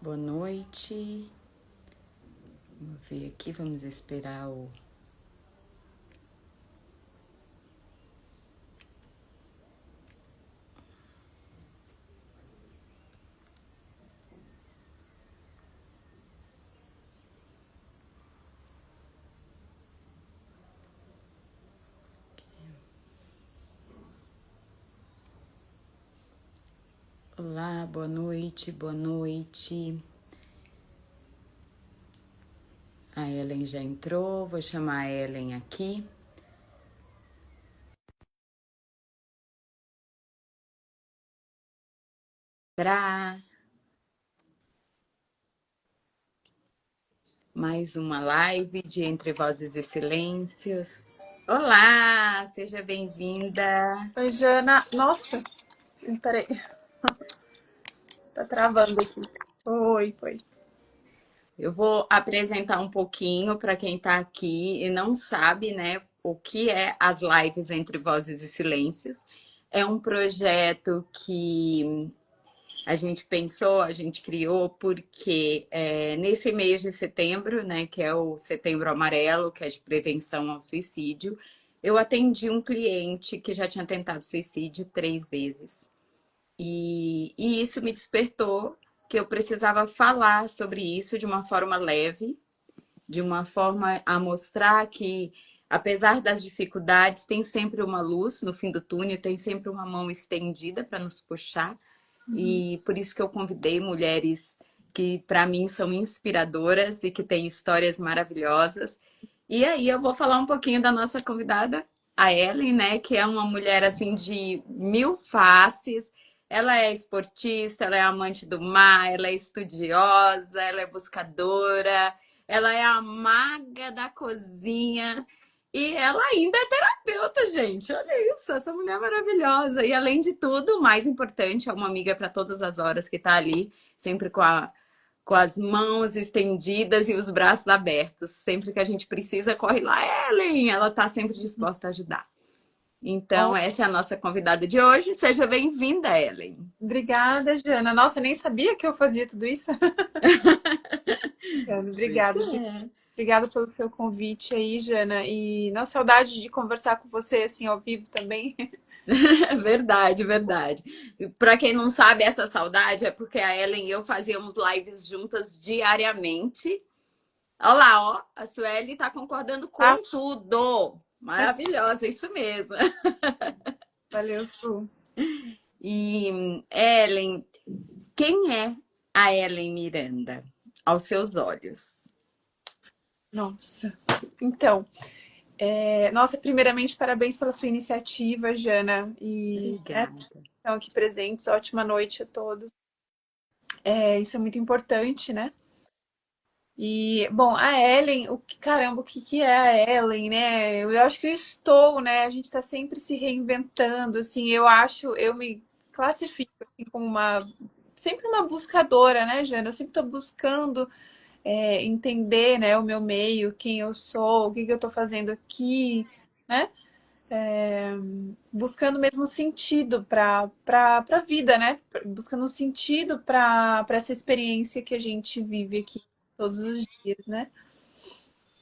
Boa noite. Vamos ver aqui, vamos esperar o... Olá, boa noite, boa noite. A Ellen já entrou, vou chamar a Ellen aqui. Mais uma live de Entre Vozes e Silêncios. Olá, seja bem-vinda. Oi, Jana. Nossa, peraí. Tá travando aqui. Oi, foi. Eu vou apresentar um pouquinho para quem está aqui e não sabe, né, o que é as lives Entre Vozes e Silêncios. É um projeto que a gente pensou, a gente criou, porque nesse mês de setembro, né, que é o Setembro Amarelo, que é de prevenção ao suicídio, eu atendi um cliente que já tinha tentado suicídio 3 vezes. E isso me despertou que eu precisava falar sobre isso de uma forma leve, de uma forma a mostrar que, apesar das dificuldades, tem sempre uma luz no fim do túnel, tem sempre uma mão estendida para nos puxar. E por isso que eu convidei mulheres que, para mim, são inspiradoras e que têm histórias maravilhosas. E aí eu vou falar um pouquinho da nossa convidada, a Ellen, né? Que é uma mulher assim de mil faces. Ela é esportista, ela é amante do mar, ela é estudiosa, ela é buscadora, ela é a maga da cozinha e ela ainda é terapeuta, gente. Olha isso, essa mulher maravilhosa. E além de tudo, o mais importante, é uma amiga para todas as horas que está ali, sempre com as mãos estendidas e os braços abertos. Sempre que a gente precisa, corre lá, Ellen. Ela está sempre disposta a ajudar. Então, Oh, essa é a nossa convidada de hoje. Seja bem-vinda, Ellen. obrigada, Jana. Nossa, eu nem sabia que eu fazia tudo isso. Jana, Pois obrigada. é. Obrigada pelo seu convite aí, Jana. E nossa, saudade de conversar com você assim ao vivo também. Verdade, verdade. Para quem não sabe, essa saudade é porque a Ellen e eu fazíamos lives juntas diariamente. Olha lá, ó, a Sueli está concordando Ah, com tudo. Maravilhosa, isso mesmo. valeu, Su. E Ellen, quem é a Ellen Miranda aos seus olhos? Nossa. Então, nossa, primeiramente, parabéns pela sua iniciativa, Jana. E, né, Obrigada. estão aqui presentes. Ótima noite a todos. Isso é muito importante, né? E, bom, a Ellen, caramba, o que que é a Ellen, né? Eu acho que eu estou, né? A gente está sempre se reinventando, assim, eu me classifico assim, como sempre uma buscadora, né, Jana? Eu sempre estou buscando entender, né, o meu meio, quem eu sou, o que que eu estou fazendo aqui, né? Buscando mesmo sentido para a vida, né? Buscando um sentido para essa experiência que a gente vive aqui todos os dias, né?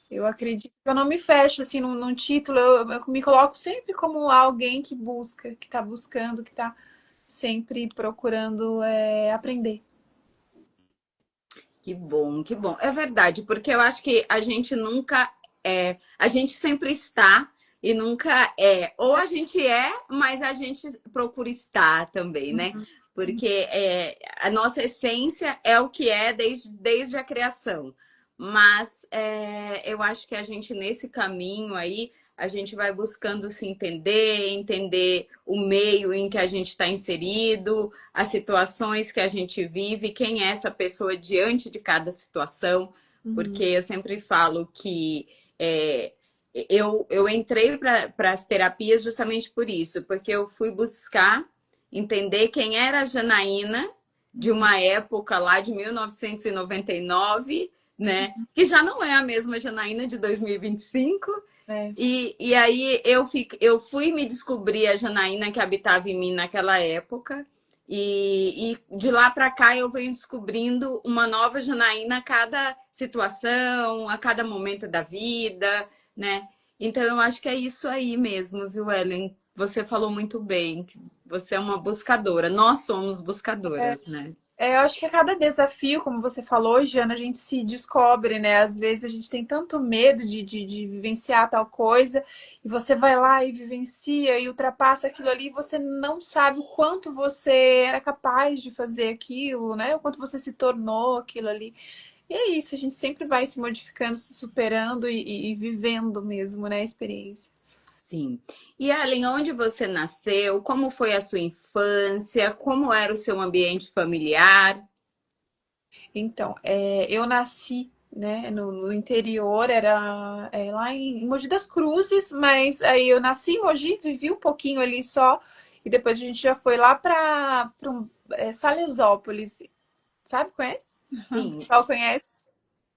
Eu acredito que eu não me fecho assim num título, eu me coloco sempre como alguém que busca, que está buscando, que está sempre procurando aprender. Que bom, que bom. É verdade, porque eu acho que a gente nunca a gente sempre está e nunca é. Ou a gente é, mas a gente procura estar também, né? Porque a nossa essência é o que é desde a criação. Mas eu acho que a gente, nesse caminho aí, a gente vai buscando se entender, entender o meio em que a gente está inserido, as situações que a gente vive, quem é essa pessoa diante de cada situação, porque Uhum. eu sempre falo que eu entrei para as terapias justamente por isso, porque eu fui buscar entender quem era a Janaína de uma época lá de 1999, né? Que já não é a mesma Janaína de 2025. É. E aí eu fui me descobrir a Janaína que habitava em mim naquela época. E de lá para cá eu venho descobrindo uma nova Janaína a cada situação, a cada momento da vida, né? Então eu acho que é isso aí mesmo, viu, Ellen? Você falou muito bem, que você é uma buscadora. Nós somos buscadoras, né? Eu acho que a cada desafio, como você falou, Jana, a gente se descobre, né? Às vezes a gente tem tanto medo de vivenciar tal coisa, e você vai lá e vivencia e ultrapassa aquilo ali, e você não sabe o quanto você era capaz de fazer aquilo, né? O quanto você se tornou aquilo ali. E é isso, a gente sempre vai se modificando, se superando e vivendo mesmo, né, a experiência. Sim. E Ellen, onde você nasceu? Como foi a sua infância? Como era o seu ambiente familiar? Então, eu nasci, né, no interior, era lá em Mogi das Cruzes, mas aí eu nasci em Mogi, vivi um pouquinho ali só, e depois a gente já foi lá para Salesópolis, sabe? Conhece? O Sim. pessoal conhece?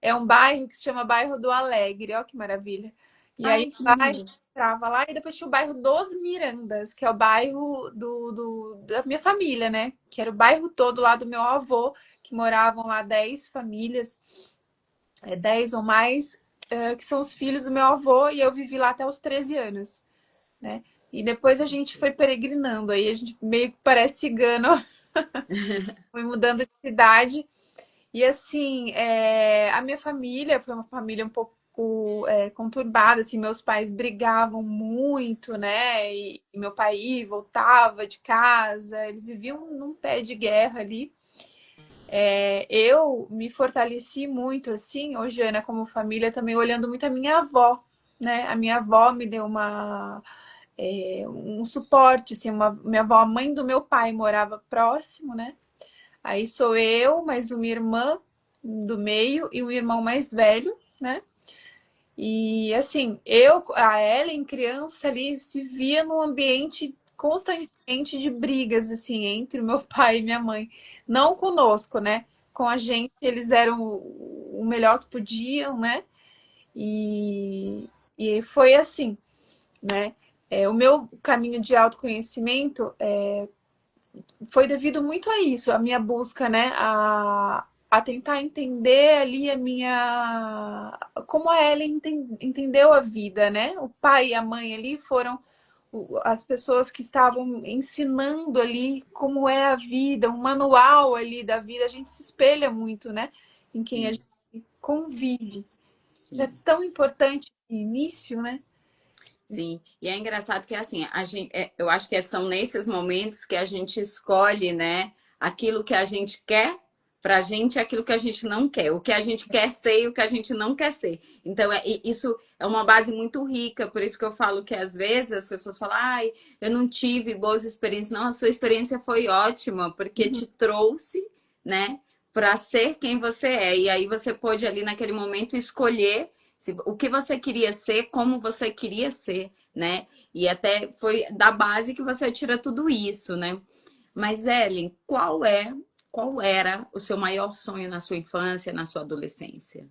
É um bairro que se chama Bairro do Alegre, ó que maravilha. E aí Ai, que lá, lindo. entrava lá, e depois tinha o bairro dos Mirandas, que é o bairro da minha família, né? Que era o bairro todo lá do meu avô, que moravam lá 10 famílias, 10 ou mais, que são os filhos do meu avô, e eu vivi lá até os 13 anos, né? E depois a gente foi peregrinando, aí a gente meio que parece cigano, foi mudando de cidade. E assim, a minha família foi uma família um pouco conturbada, assim, meus pais brigavam muito, né? E meu pai ia e voltava de casa, eles viviam num pé de guerra ali. Eu me fortaleci muito, assim, hoje, Ana, como família, também olhando muito a minha avó, né? A minha avó me deu um suporte, assim, minha avó, a mãe do meu pai, morava próximo, né? Aí sou eu, mais uma irmã do meio e um irmão mais velho, né? E assim, a Ellen, criança ali, se via num ambiente constantemente de brigas, assim, entre o meu pai e minha mãe. Não conosco, né? Com a gente, eles eram o melhor que podiam, né? E, e foi assim, né? O meu caminho de autoconhecimento foi devido muito a isso, a minha busca, né? A tentar entender ali a minha. Como a Ellen entendeu a vida, né? O pai e a mãe ali foram as pessoas que estavam ensinando ali como é a vida, um manual ali da vida. A gente se espelha muito, né? Em quem a Sim, gente convive. É sim. tão importante o início, né? Sim, e é engraçado que assim, eu acho que são nesses momentos que a gente escolhe, né, aquilo que a gente quer pra gente e aquilo que a gente não quer, o que a gente quer ser e o que a gente não quer ser. Então, isso é uma base muito rica, por isso que eu falo que às vezes as pessoas falam, ai, eu não tive boas experiências. Não, a sua experiência foi ótima, porque Uhum. te trouxe, né, para ser quem você é. E aí você pôde ali naquele momento escolher o que você queria ser, como você queria ser, né? E até foi da base que você tira tudo isso, né? Mas, Ellen, qual era o seu maior sonho na sua infância, na sua adolescência?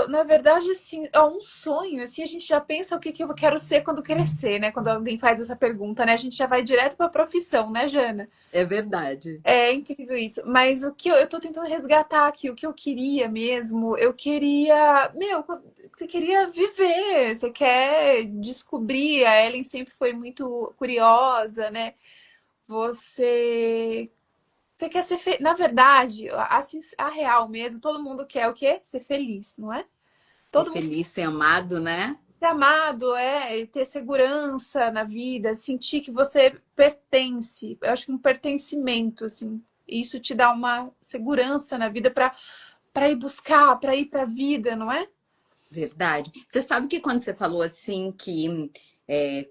Na verdade, assim, é um sonho. Assim, a gente já pensa o que que eu quero ser quando crescer, né? Quando alguém faz essa pergunta, né? A gente já vai direto para a profissão, né, Jana? É verdade. É incrível isso. Mas o que eu tô tentando resgatar aqui, o que eu queria mesmo, eu queria, meu, você queria viver, você quer descobrir. A Ellen sempre foi muito curiosa, né? Você Você quer ser feliz. Na verdade, assim, a real mesmo, todo mundo quer o quê? Ser feliz, não é? Ser Todo mundo feliz, ser amado, né? ser amado, ter segurança na vida, sentir que você pertence. Eu acho que um pertencimento, assim, isso te dá uma segurança na vida para ir buscar, para ir para a vida, não é? Verdade. Você sabe que quando você falou assim que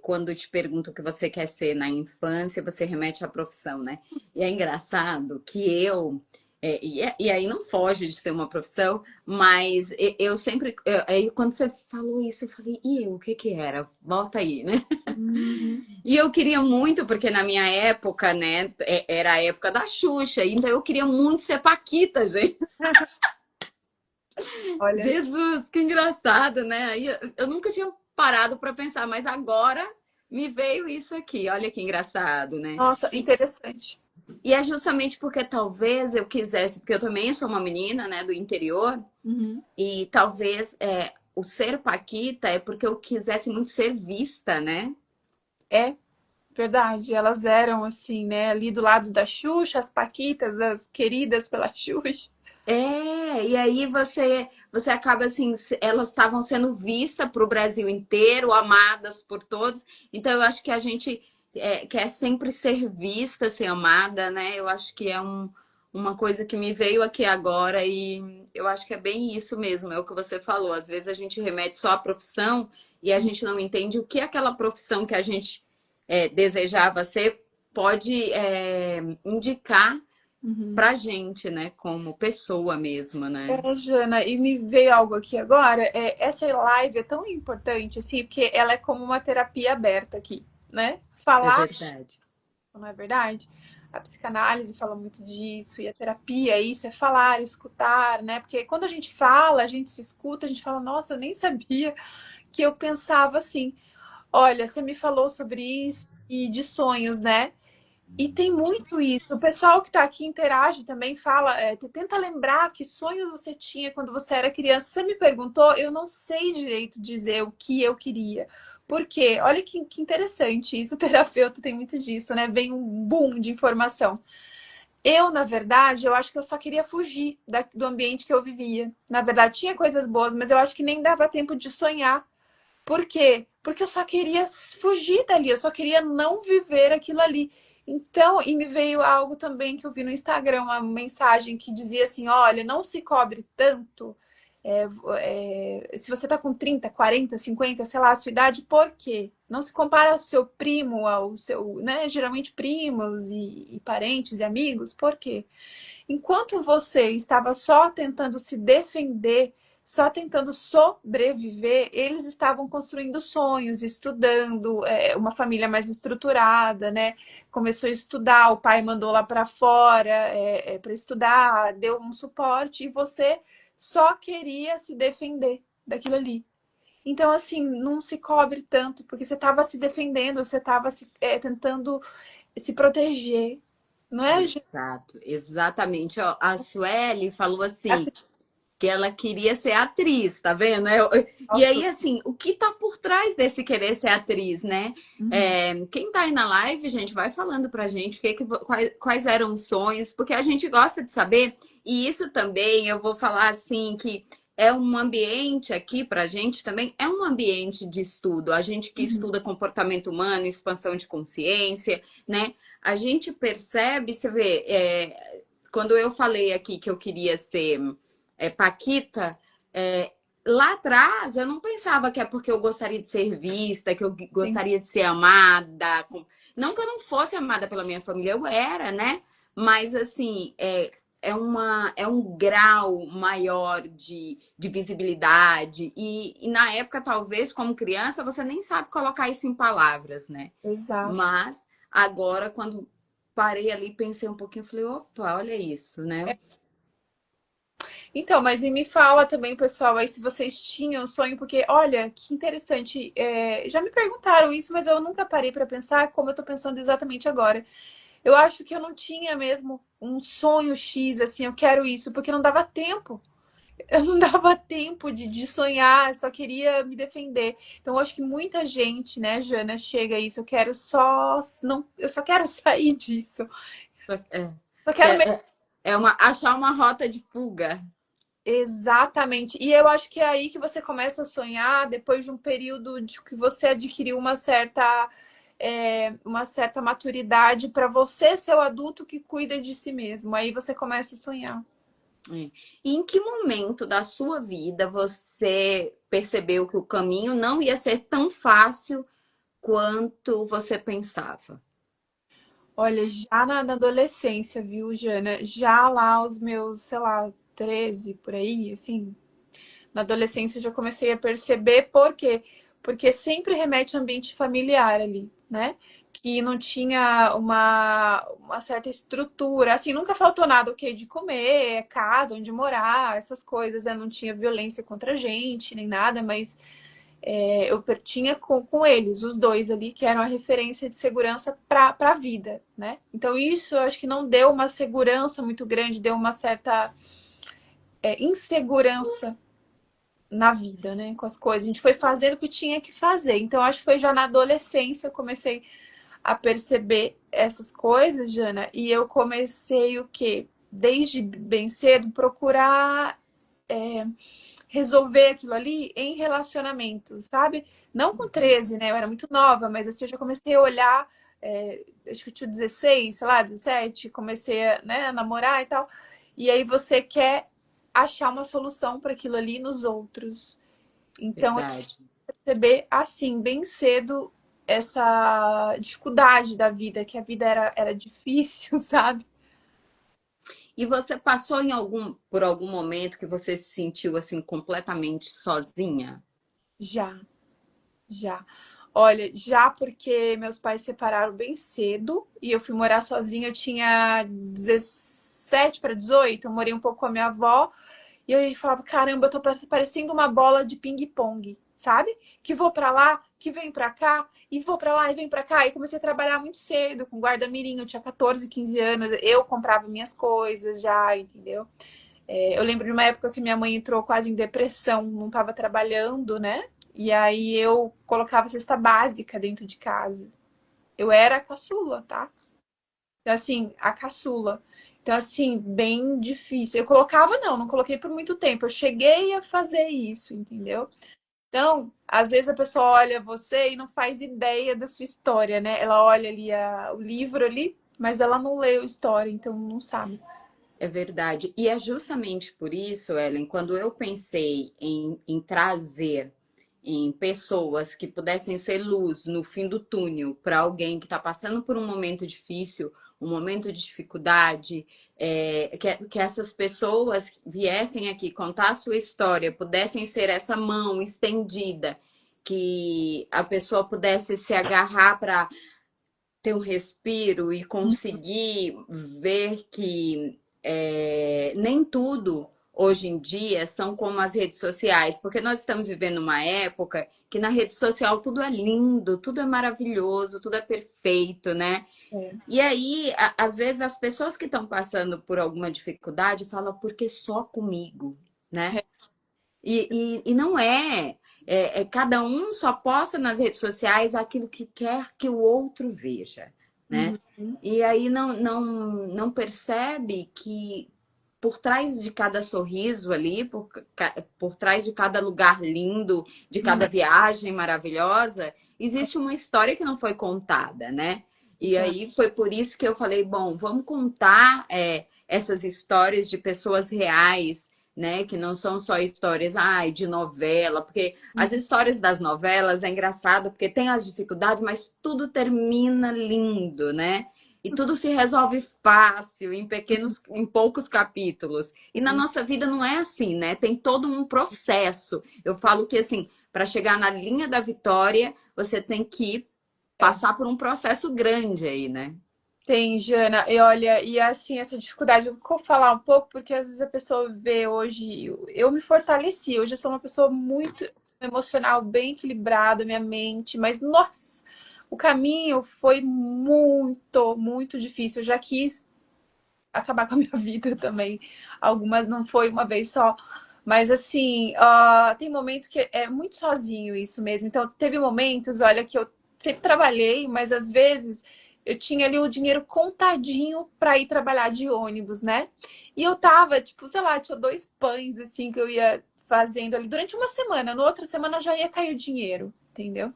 quando te pergunto o que você quer ser na infância, você remete à profissão, né? E é engraçado que e aí não foge de ser uma profissão, mas eu sempre, aí quando você falou isso, eu falei, e eu, o que que era? Volta aí, né? Uhum. E eu queria muito, porque na minha época, né, era a época da Xuxa, então eu queria muito ser Paquita, gente. Olha, Jesus, que engraçado, né? Aí eu nunca tinha parado para pensar, mas agora, Me veio isso aqui, olha que engraçado, né? Nossa, interessante. E é justamente porque talvez eu quisesse, porque eu também sou uma menina, né, do interior, Uhum. e talvez o ser paquita é porque eu quisesse muito ser vista, né? É verdade, elas eram assim, né? Ali do lado da Xuxa, as Paquitas, as queridas pela Xuxa. E aí você acaba assim, elas estavam sendo vistas para o Brasil inteiro, amadas por todos. Então eu acho que a gente quer sempre ser vista, ser amada, né? Eu acho que é uma coisa que me veio aqui agora e eu acho que é bem isso mesmo, é o que você falou. Às vezes a gente remete só à profissão e a gente não entende o que aquela profissão que a gente desejava ser pode indicar Uhum. pra gente, né, como pessoa mesmo, né? É, Jana, e me veio algo aqui agora. Essa live é tão importante, assim, porque ela é como uma terapia aberta aqui, né? É Falar, verdade. não é verdade? A psicanálise fala muito disso, e a terapia, isso é falar, escutar, né? Porque quando a gente fala, a gente se escuta, a gente fala, nossa, eu nem sabia que eu pensava assim. Olha, você me falou sobre isso e de sonhos, né? E tem muito isso. O pessoal que está aqui interage também, fala, tenta lembrar que sonhos você tinha quando você era criança. Você me perguntou, eu não sei direito dizer o que eu queria. Por quê? Olha que interessante. Isso, o terapeuta tem muito disso, né? Vem um boom de informação. Eu, na verdade, eu acho que eu só queria fugir do ambiente que eu vivia. Na verdade, tinha coisas boas, mas eu acho que nem dava tempo de sonhar. Por quê? Porque eu só queria fugir dali, eu só queria não viver aquilo ali. Então, e me veio algo também que eu vi no Instagram, uma mensagem que dizia assim: olha, não se cobre tanto. Se você tá com 30, 40, 50, sei lá, a sua idade, por quê? Não se compara ao seu primo, ao seu, né? Geralmente primos e parentes e amigos, por quê? Enquanto você estava só tentando se defender, só tentando sobreviver, eles estavam construindo sonhos, estudando, uma família mais estruturada, né? Começou a estudar, o pai mandou lá para fora para estudar, deu um suporte e você só queria se defender daquilo ali. Então, assim, não se cobre tanto, porque você estava se defendendo, você estava tentando se proteger. Não é, gente? Exato, exatamente. Ó, a Sueli falou assim que ela queria ser atriz, tá vendo? E Nossa. aí, assim, o que tá por trás desse querer ser atriz, né? Uhum. Quem tá aí na live, gente, vai falando pra gente quais eram os sonhos, porque a gente gosta de saber, e isso também eu vou falar assim que é um ambiente aqui pra gente também, é um ambiente de estudo. A gente que Uhum. estuda comportamento humano, expansão de consciência, né? A gente percebe, você vê, quando eu falei aqui que eu queria ser Paquita, é, lá atrás eu não pensava que é porque eu gostaria de ser vista, que eu Sim, gostaria de ser amada. Não que eu não fosse amada pela minha família, eu era, né? Mas assim, é um grau maior de visibilidade. E na época, talvez, como criança, você nem sabe colocar isso em palavras, né? exato. Mas agora, quando parei ali, pensei um pouquinho, falei, opa, olha isso, né? Então, mas e me fala também, pessoal, aí se vocês tinham sonho, porque olha, que interessante. Já me perguntaram isso, mas eu nunca parei para pensar como eu tô pensando exatamente agora. Eu acho que eu não tinha mesmo um sonho X, assim, eu quero isso, porque não dava tempo. Eu não dava tempo de sonhar, eu só queria me defender. Então, eu acho que muita gente, né, Jana, chega a isso, eu quero só, não, eu só quero sair disso. É, Só quero achar uma rota de fuga. exatamente. E eu acho que é aí que você começa a sonhar depois de um período de que você adquiriu uma certa maturidade para você ser o adulto que cuida de si mesmo. Aí você começa a sonhar. É. E em que momento da sua vida você percebeu que o caminho não ia ser tão fácil quanto você pensava? Olha, já na adolescência, viu, Jana? Já lá aos meus, sei lá, 13 por aí, assim, na adolescência eu já comecei a perceber por quê? Porque sempre remete ao ambiente familiar ali, né? Que não tinha uma certa estrutura. Assim, nunca faltou nada o que de comer, casa, onde morar, essas coisas, né? Não tinha violência contra a gente, nem nada, mas eu tinha com eles, os dois ali, que eram a referência de segurança para a vida, né? Então isso eu acho que não deu uma segurança muito grande, deu uma certa insegurança na vida, né? Com as coisas. A gente foi fazendo o que tinha que fazer. Então acho que foi já na adolescência eu comecei a perceber essas coisas, Jana, e eu comecei o quê? Desde bem cedo, procurar resolver aquilo ali em relacionamentos, sabe? Não com 13, né? Eu era muito nova, mas assim, eu já comecei a olhar, acho que eu tinha 16, sei lá, 17, comecei a, né, a namorar e tal. E aí você quer achar uma solução para aquilo ali nos outros. Então, eu Verdade. perceber assim, bem cedo, essa dificuldade da vida, que a vida era difícil, sabe? E você passou por algum momento que você se sentiu assim completamente sozinha? Já, já. Olha, já porque meus pais se separaram bem cedo e eu fui morar sozinha, eu tinha 17 para 18, eu morei um pouco com a minha avó. E eu falava, caramba, eu tô parecendo uma bola de ping-pong, sabe? Que vou pra lá, que vem pra cá, e vou pra lá e vem pra cá. E comecei a trabalhar muito cedo, com guarda-mirim, eu tinha 14, 15 anos, eu comprava minhas coisas já, entendeu? Eu lembro de uma época que minha mãe entrou quase em depressão, não tava trabalhando, né? E aí eu colocava cesta básica dentro de casa. Eu era a caçula, tá? Então, assim, a caçula. Então, assim, bem difícil. Eu colocava, não coloquei por muito tempo. Eu cheguei a fazer isso, entendeu? Então, às vezes a pessoa olha você e não faz ideia da sua história, né? Ela olha ali o livro ali, mas ela não leu a história, então não sabe. É verdade. E é justamente por isso, Ellen, quando eu pensei em trazer em pessoas que pudessem ser luz no fim do túnel para alguém que está passando por um momento difícil, um momento de dificuldade, que essas pessoas viessem aqui contar a sua história, pudessem ser essa mão estendida, que a pessoa pudesse se agarrar para ter um respiro e conseguir ver que nem tudo hoje em dia são como as redes sociais, porque nós estamos vivendo uma época que na rede social tudo é lindo, tudo é maravilhoso, tudo é perfeito, né? É. E aí, às vezes, as pessoas que estão passando por alguma dificuldade falam, porque só comigo, né? E não é. Cada um só posta nas redes sociais aquilo que quer que o outro veja, né? Uhum. E aí não percebe que por trás de cada sorriso ali, por trás de cada lugar lindo, de cada Uhum. viagem maravilhosa, existe uma história que não foi contada, né? E Exato. aí foi por isso que eu falei, bom, vamos contar essas histórias de pessoas reais, né? Que não são só histórias, de novela, porque as histórias das novelas é engraçado, porque tem as dificuldades, mas tudo termina lindo, né? E tudo se resolve fácil, em poucos capítulos. E na nossa vida não é assim, né? Tem todo um processo. Eu falo que assim, para chegar na linha da vitória, você tem que É. passar por um processo grande aí, né? Tem, Jana, e olha, e assim, essa dificuldade, eu vou falar um pouco, porque às vezes a pessoa vê hoje, eu me fortaleci, hoje eu sou uma pessoa muito emocional, bem equilibrada, minha mente, mas nossa, o caminho foi muito, muito difícil. Eu já quis acabar com a minha vida também, algumas não foi uma vez só, mas assim, tem momentos que é muito sozinho isso mesmo. Então, teve momentos, olha, que eu sempre trabalhei, mas às vezes eu tinha ali o dinheiro contadinho para ir trabalhar de ônibus, né? E eu tava, tipo, sei lá, tinha 2 pães assim que eu ia fazendo ali durante uma semana. Na outra semana já ia cair o dinheiro, entendeu?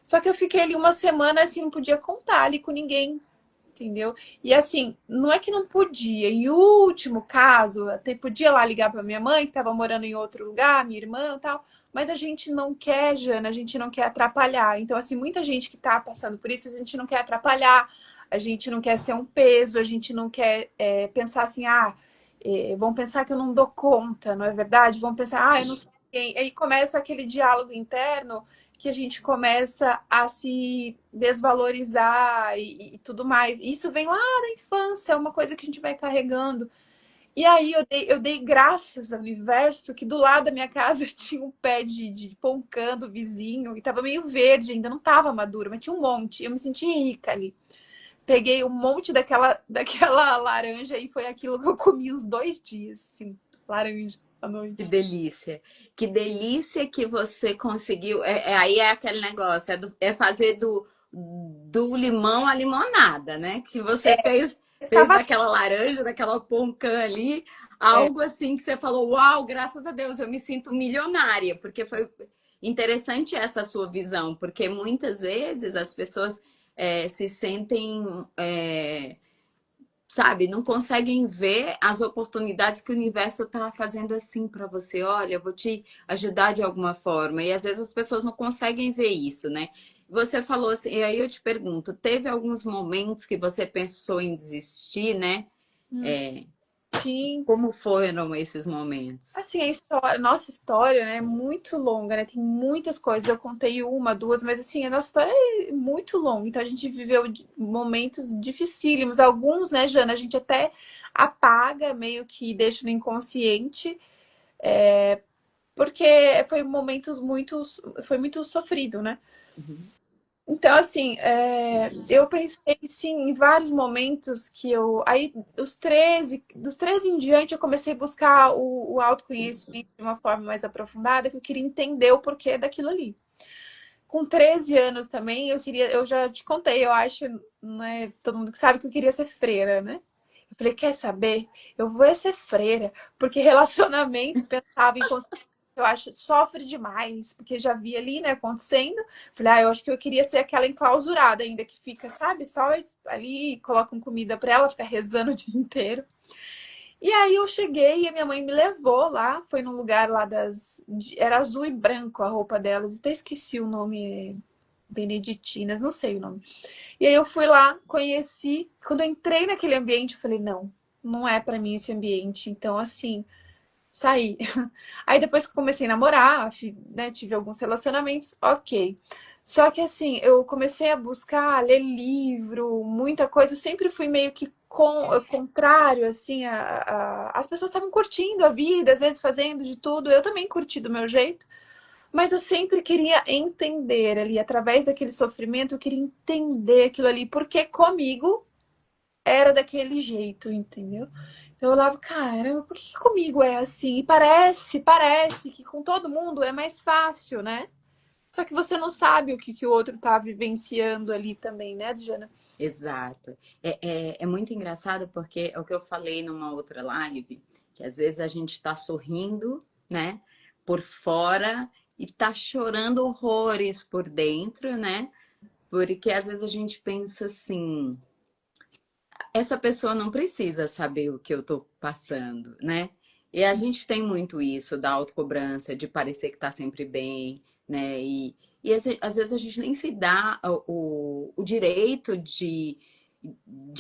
Só que eu fiquei ali uma semana assim, não podia contar ali com ninguém, entendeu? E assim, não é que não podia. Em último caso, até podia lá ligar para minha mãe, que estava morando em outro lugar, minha irmã e tal, mas a gente não quer, Jana, a gente não quer atrapalhar. Então, assim, muita gente que está passando por isso, a gente não quer atrapalhar, a gente não quer ser um peso, a gente não quer pensar assim, vão pensar que eu não dou conta, não é verdade? Vão pensar, eu não sou quem. Aí começa aquele diálogo interno que a gente começa a se desvalorizar e tudo mais. Isso vem lá da infância, é uma coisa que a gente vai carregando. E aí eu dei graças ao universo que do lado da minha casa tinha um pé de poncã do vizinho e tava meio verde, ainda não tava maduro, mas tinha um monte. Eu me senti rica ali. Peguei um monte daquela laranja e foi aquilo que eu comi uns 2 dias, assim, laranja à Que noite. delícia. Que delícia que você conseguiu. Aí é aquele negócio, é fazer do limão a limonada, né? Que você fez Tava, daquela laranja, daquela poncã ali, é, algo assim que você falou, uau, graças a Deus, eu me sinto milionária, porque foi interessante essa sua visão, porque muitas vezes as pessoas se sentem. Sabe, não conseguem ver as oportunidades que o universo está fazendo assim para você. Olha, eu vou te ajudar de alguma forma. E às vezes as pessoas não conseguem ver isso, né? Você falou assim, e aí eu te pergunto, teve alguns momentos que você pensou em desistir, né? É, tinha. como foram esses momentos? Assim, a história, nossa história, né, é muito longa, né? Tem muitas coisas. Eu contei uma, duas, mas assim, a nossa história é muito longa. Então a gente viveu momentos dificílimos. Alguns, né, Jana, a gente até apaga, meio que deixa no inconsciente, porque foi muito sofrido, né? Uhum. Então, assim, eu pensei, sim, em vários momentos que eu. Aí, dos 13 em diante, eu comecei a buscar o autoconhecimento de uma forma mais aprofundada, que eu queria entender o porquê daquilo ali. Com 13 anos também, eu já te contei, eu acho, né? Todo mundo que sabe que eu queria ser freira, né? Eu falei, quer saber? Eu vou ser freira, porque relacionamento, pensava em eu acho, sofre demais, porque já vi ali, né, acontecendo. Falei, eu acho que eu queria ser aquela enclausurada ainda que fica, sabe, só ali, colocam comida pra ela, fica rezando o dia inteiro. E aí eu cheguei e a minha mãe me levou lá, foi num lugar lá era azul e branco a roupa delas, até esqueci o nome, Beneditinas, não sei o nome. E aí eu fui lá, conheci, quando eu entrei naquele ambiente, eu falei, não, não é pra mim esse ambiente. Então, assim, saí. Aí depois que eu comecei a namorar, né, tive alguns relacionamentos, ok. Só que assim, eu comecei a buscar, ler livro, muita coisa. Eu sempre fui meio que contrário, assim, as pessoas estavam curtindo a vida, às vezes fazendo de tudo. Eu também curti do meu jeito, mas eu sempre queria entender ali, através daquele sofrimento, eu queria entender aquilo ali, porque comigo era daquele jeito, entendeu? Então eu olhava, caramba, por que comigo é assim? E parece que com todo mundo é mais fácil, né? Só que você não sabe o que o outro tá vivenciando ali também, né, Diana? Exato. É muito engraçado porque é o que eu falei numa outra live, que às vezes a gente está sorrindo, né, por fora e tá chorando horrores por dentro, né? Porque às vezes a gente pensa assim, essa pessoa não precisa saber o que eu tô passando, né? E a gente tem muito isso da autocobrança, de parecer que tá sempre bem, né? E às vezes a gente nem se dá o direito de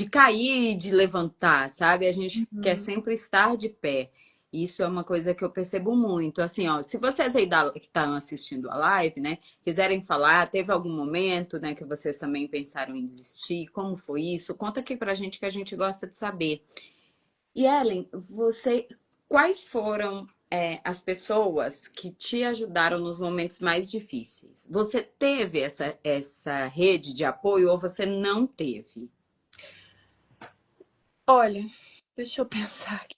cair e de levantar, sabe? A gente quer Uhum. sempre estar de pé. Isso é uma coisa que eu percebo muito. Assim, ó, se vocês aí que estão assistindo a live, né, quiserem falar, teve algum momento, né, que vocês também pensaram em desistir? Como foi isso? Conta aqui pra gente que a gente gosta de saber. E Ellen, quais foram as pessoas que te ajudaram nos momentos mais difíceis? Você teve essa rede de apoio ou você não teve? Olha, deixa eu pensar aqui.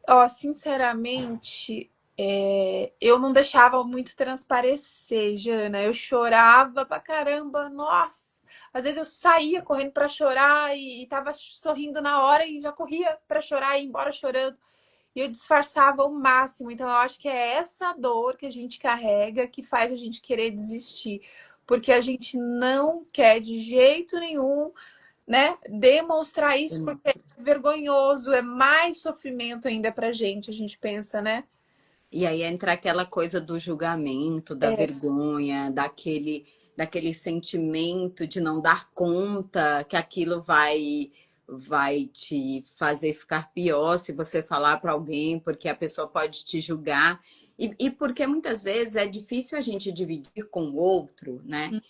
Ó, sinceramente, eu não deixava muito transparecer, Jana. Eu chorava pra caramba, nossa. Às vezes eu saía correndo pra chorar e tava sorrindo na hora e já corria pra chorar e ir embora chorando. E eu disfarçava o máximo. Então, eu acho que é essa dor que a gente carrega que faz a gente querer desistir. Porque a gente não quer de jeito nenhum, né, demonstrar isso porque é vergonhoso, é mais sofrimento ainda pra gente, a gente pensa, né? E aí entra aquela coisa do julgamento, da vergonha, daquele sentimento de não dar conta, que aquilo vai te fazer ficar pior se você falar para alguém, porque a pessoa pode te julgar. E porque muitas vezes é difícil a gente dividir com o outro, né?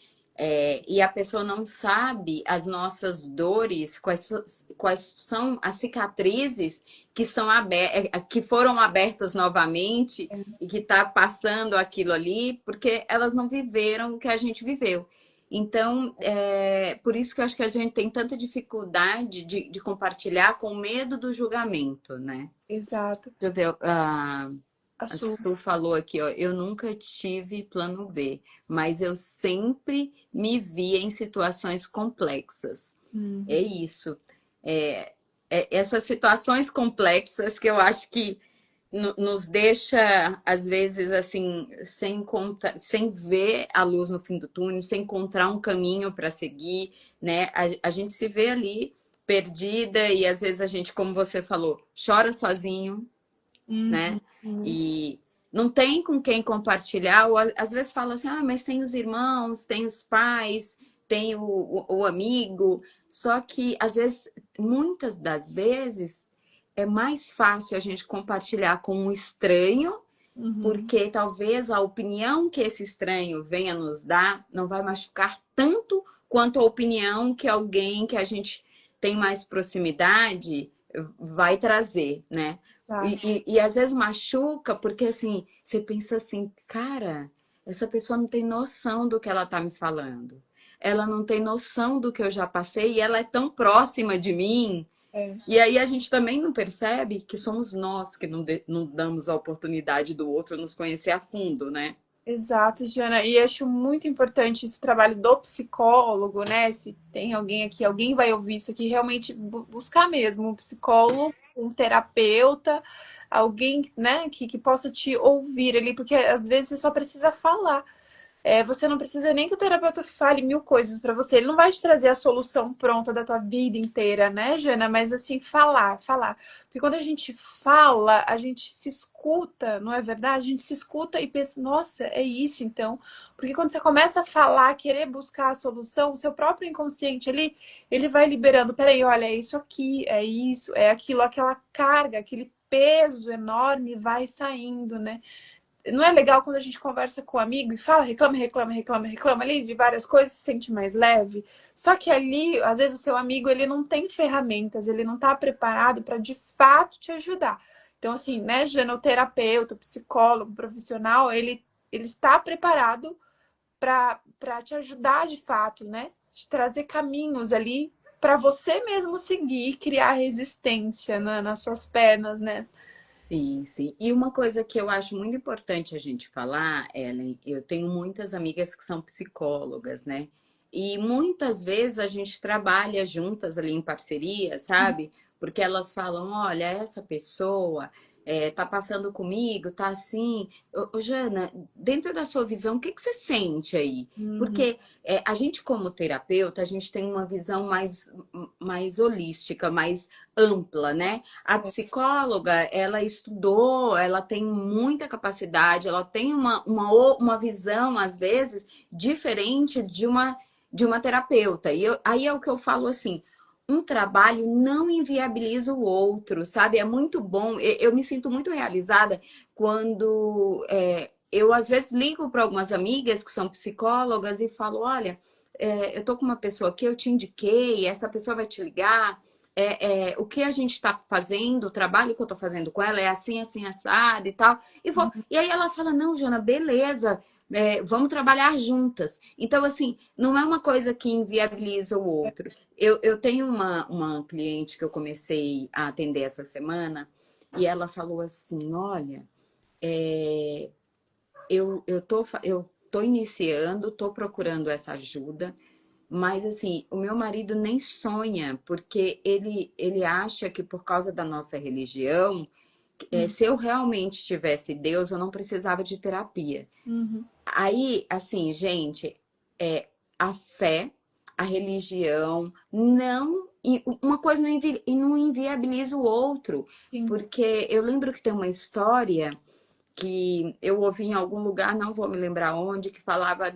E a pessoa não sabe as nossas dores, quais são as cicatrizes que que foram abertas novamente e que está passando aquilo ali, porque elas não viveram o que a gente viveu. Então, por isso que eu acho que a gente tem tanta dificuldade de compartilhar com medo do julgamento, né? Exato. Deixa eu ver, A a sua. Su falou aqui, ó, eu nunca tive plano B, mas eu sempre me via em situações complexas. É Uhum. isso. É, essas situações complexas que eu acho que nos deixa, às vezes, assim, sem ver a luz no fim do túnel, sem encontrar um caminho para seguir, né? A gente se vê ali perdida e às vezes a gente, como você falou, chora sozinho, né? Uhum. Muito. E não tem com quem compartilhar, ou às vezes fala assim, ah, mas tem os irmãos, tem os pais, tem o amigo. Só que, às vezes, muitas das vezes, é mais fácil a gente compartilhar com um estranho, Uhum. porque talvez a opinião que esse estranho venha nos dar não vai machucar tanto quanto a opinião que alguém que a gente tem mais proximidade vai trazer, né? Tá. E às vezes machuca porque assim, você pensa assim, cara, essa pessoa não tem noção do que ela tá me falando. Ela não tem noção do que eu já passei e ela é tão próxima de mim. É. E aí a gente também não percebe que somos nós que não damos a oportunidade do outro nos conhecer a fundo, né? Exato, Jana. E acho muito importante esse trabalho do psicólogo, né? Se tem alguém aqui, alguém vai ouvir isso aqui, realmente buscar mesmo um psicólogo, um terapeuta, alguém, né, que possa te ouvir ali, porque às vezes você só precisa falar. Você não precisa nem que o terapeuta fale mil coisas para você. Ele não vai te trazer a solução pronta da tua vida inteira, né, Jana? Mas assim, falar, falar. Porque quando a gente fala, a gente se escuta, não é verdade? A gente se escuta e pensa, nossa, é isso então. Porque quando você começa a falar, querer buscar a solução, o seu próprio inconsciente ali, ele vai liberando, peraí, olha, é isso aqui, é isso, é aquilo, aquela carga, aquele peso enorme vai saindo, né? Não é legal quando a gente conversa com um amigo e fala, reclama, reclama, reclama, reclama ali de várias coisas, se sente mais leve. Só que ali, às vezes, o seu amigo ele não tem ferramentas, ele não está preparado para de fato te ajudar. Então, assim, né, genoterapeuta, psicólogo, profissional, ele está preparado para te ajudar de fato, né? Te trazer caminhos ali para você mesmo seguir e criar resistência nas suas pernas, né? Sim, sim. E uma coisa que eu acho muito importante a gente falar, Ellen, eu tenho muitas amigas que são psicólogas, né? E muitas vezes a gente trabalha juntas ali em parceria, sabe? Porque elas falam, olha, essa pessoa tá passando comigo, tá assim. Ô, Jana, dentro da sua visão, o que que você sente aí? Uhum. Porque a gente, como terapeuta, a gente tem uma visão mais holística, mais ampla, né? A psicóloga, ela estudou, ela tem muita capacidade, ela tem uma visão, às vezes, diferente de uma terapeuta. Aí é o que eu falo assim. Um trabalho não inviabiliza o outro, sabe? É muito bom. Eu me sinto muito realizada quando eu, às vezes, ligo para algumas amigas que são psicólogas e falo: olha, eu tô com uma pessoa aqui, eu te indiquei, essa pessoa vai te ligar o que a gente está fazendo, o trabalho que eu estou fazendo com ela é assim, assim, assado e tal. E aí ela fala, não, Jana, beleza, vamos trabalhar juntas. Então, assim, não é uma coisa que inviabiliza o outro. Eu tenho uma cliente que eu comecei a atender essa semana e ela falou assim, olha, é, eu tô iniciando, tô procurando essa ajuda, mas assim, o meu marido nem sonha, porque ele acha que por causa da nossa religião, Uhum. se eu realmente tivesse Deus, eu não precisava de terapia. Uhum. Aí, assim, gente, a fé, a religião, não. Uma coisa não inviabiliza o outro. Sim. Porque eu lembro que tem uma história que eu ouvi em algum lugar, não vou me lembrar onde, que falava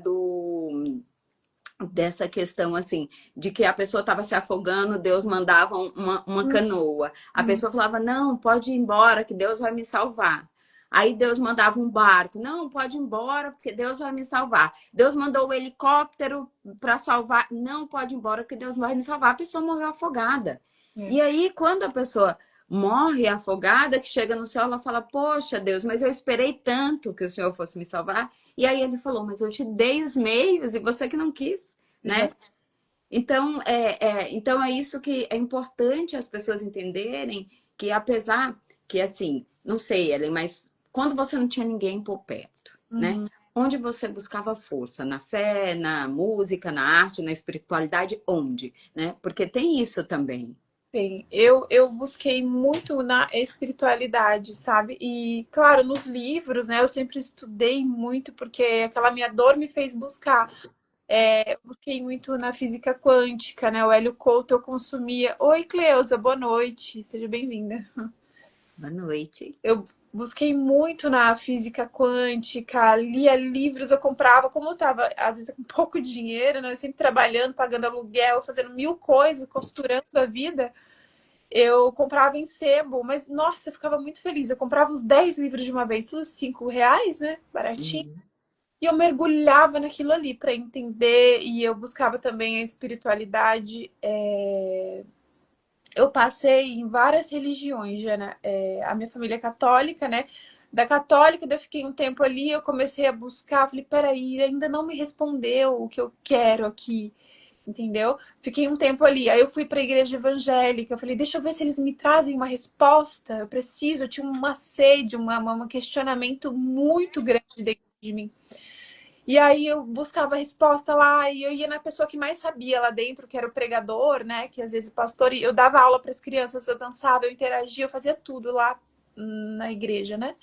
dessa questão assim, de que a pessoa estava se afogando, Deus mandava uma canoa. A pessoa falava, não, pode ir embora, que Deus vai me salvar. Aí Deus mandava um barco. Não, pode ir embora, porque Deus vai me salvar. Deus mandou o helicóptero para salvar. Não, pode ir embora, porque Deus vai me salvar. A pessoa morreu afogada. É, E aí, quando a pessoa morre afogada, que chega no céu, ela fala: Poxa, Deus, mas eu esperei tanto que o Senhor fosse me salvar. E aí ele falou: Mas eu te dei os meios e você que não quis, né? exato. Então é isso que é importante as pessoas entenderem, que apesar que, assim, não sei, Ellen, mas quando você não tinha ninguém por perto, né? Uhum. Onde você buscava força? Na fé, na música, na arte, na espiritualidade? Onde, né? Porque tem isso também. Tem. Eu busquei muito na espiritualidade, sabe? E, claro, nos livros, né? Eu sempre estudei muito, porque aquela minha dor me fez buscar. Eu busquei muito na física quântica, né? O Hélio Couto eu consumia. Oi, Cleusa, boa noite. Seja bem-vinda. Boa noite. Eu busquei muito na física quântica, lia livros, eu comprava, como eu tava, às vezes, com pouco dinheiro, né? Eu sempre trabalhando, pagando aluguel, fazendo mil coisas, costurando a vida. Eu comprava em sebo, mas nossa, eu ficava muito feliz. Eu comprava uns 10 livros de uma vez, tudo R$ 5, né? Baratinho. Uhum. E eu mergulhava naquilo ali para entender, e eu buscava também a espiritualidade. Eu passei em várias religiões, Jana. A minha família é católica, né? Da católica, daí eu fiquei um tempo ali, eu comecei a buscar, falei, peraí, ainda não me respondeu o que eu quero aqui, entendeu? Fiquei um tempo ali, aí eu fui para a igreja evangélica, eu falei, deixa eu ver se eles me trazem uma resposta, eu preciso, eu tinha uma sede, um questionamento muito grande dentro de mim. E aí eu buscava a resposta lá e eu ia na pessoa que mais sabia lá dentro, que era o pregador, né? Que às vezes o pastor, eu dava aula para as crianças, eu dançava, eu interagia, eu fazia tudo lá na igreja, né?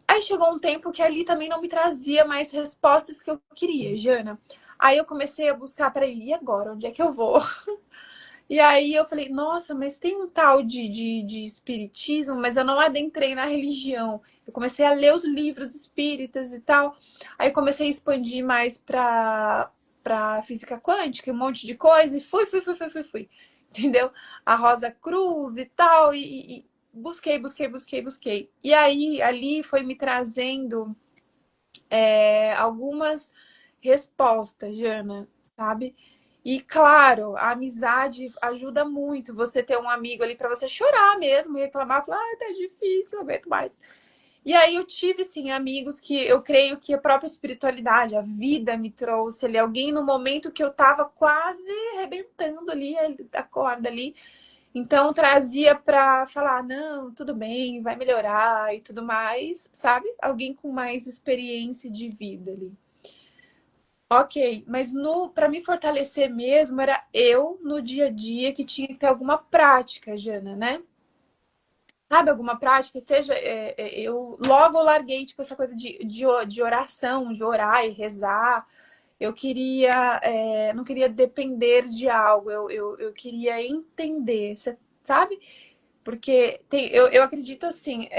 Aí chegou um tempo que ali também não me trazia mais respostas que eu queria, Jana. Aí eu comecei a buscar, peraí, e agora? Onde é que eu vou? E aí eu falei, nossa, mas tem um tal de espiritismo, mas eu não adentrei na religião. Eu comecei a ler os livros espíritas e tal. Aí comecei a expandir mais para física quântica, um monte de coisa, e fui. Entendeu? A Rosa Cruz e tal, e busquei. E aí ali foi me trazendo algumas respostas, Jana, sabe? E claro, a amizade ajuda muito. Você ter um amigo ali para você chorar mesmo, reclamar, falar, ah, tá difícil, eu aguento mais. E aí eu tive sim amigos que eu creio que a própria espiritualidade, a vida me trouxe ali, alguém no momento que eu tava quase arrebentando ali a corda ali. Então trazia para falar, não, tudo bem, vai melhorar e tudo mais, sabe? Alguém com mais experiência de vida ali. Ok, mas no para me fortalecer mesmo era eu no dia a dia que tinha que ter alguma prática, Jana, né? Sabe, alguma prática, seja, eu logo larguei, tipo, essa coisa de oração, de orar e rezar. Eu queria, não queria depender de algo, eu queria entender, sabe? Porque eu acredito assim,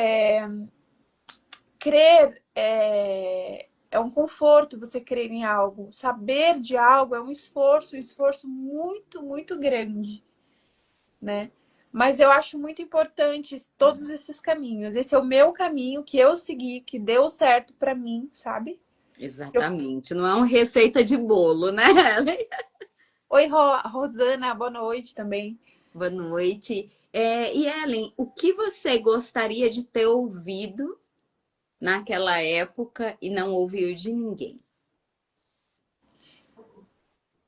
crer é um conforto você crer em algo. Saber de algo é um esforço muito, muito grande, né? Mas eu acho muito importante todos esses caminhos. Esse é o meu caminho que eu segui, que deu certo para mim, sabe? Eu... Exatamente. Não é uma receita de bolo, né, Ellen? Oi, Rosana, boa noite também. Boa noite. E Ellen, o que você gostaria de ter ouvido naquela época e não ouviu de ninguém?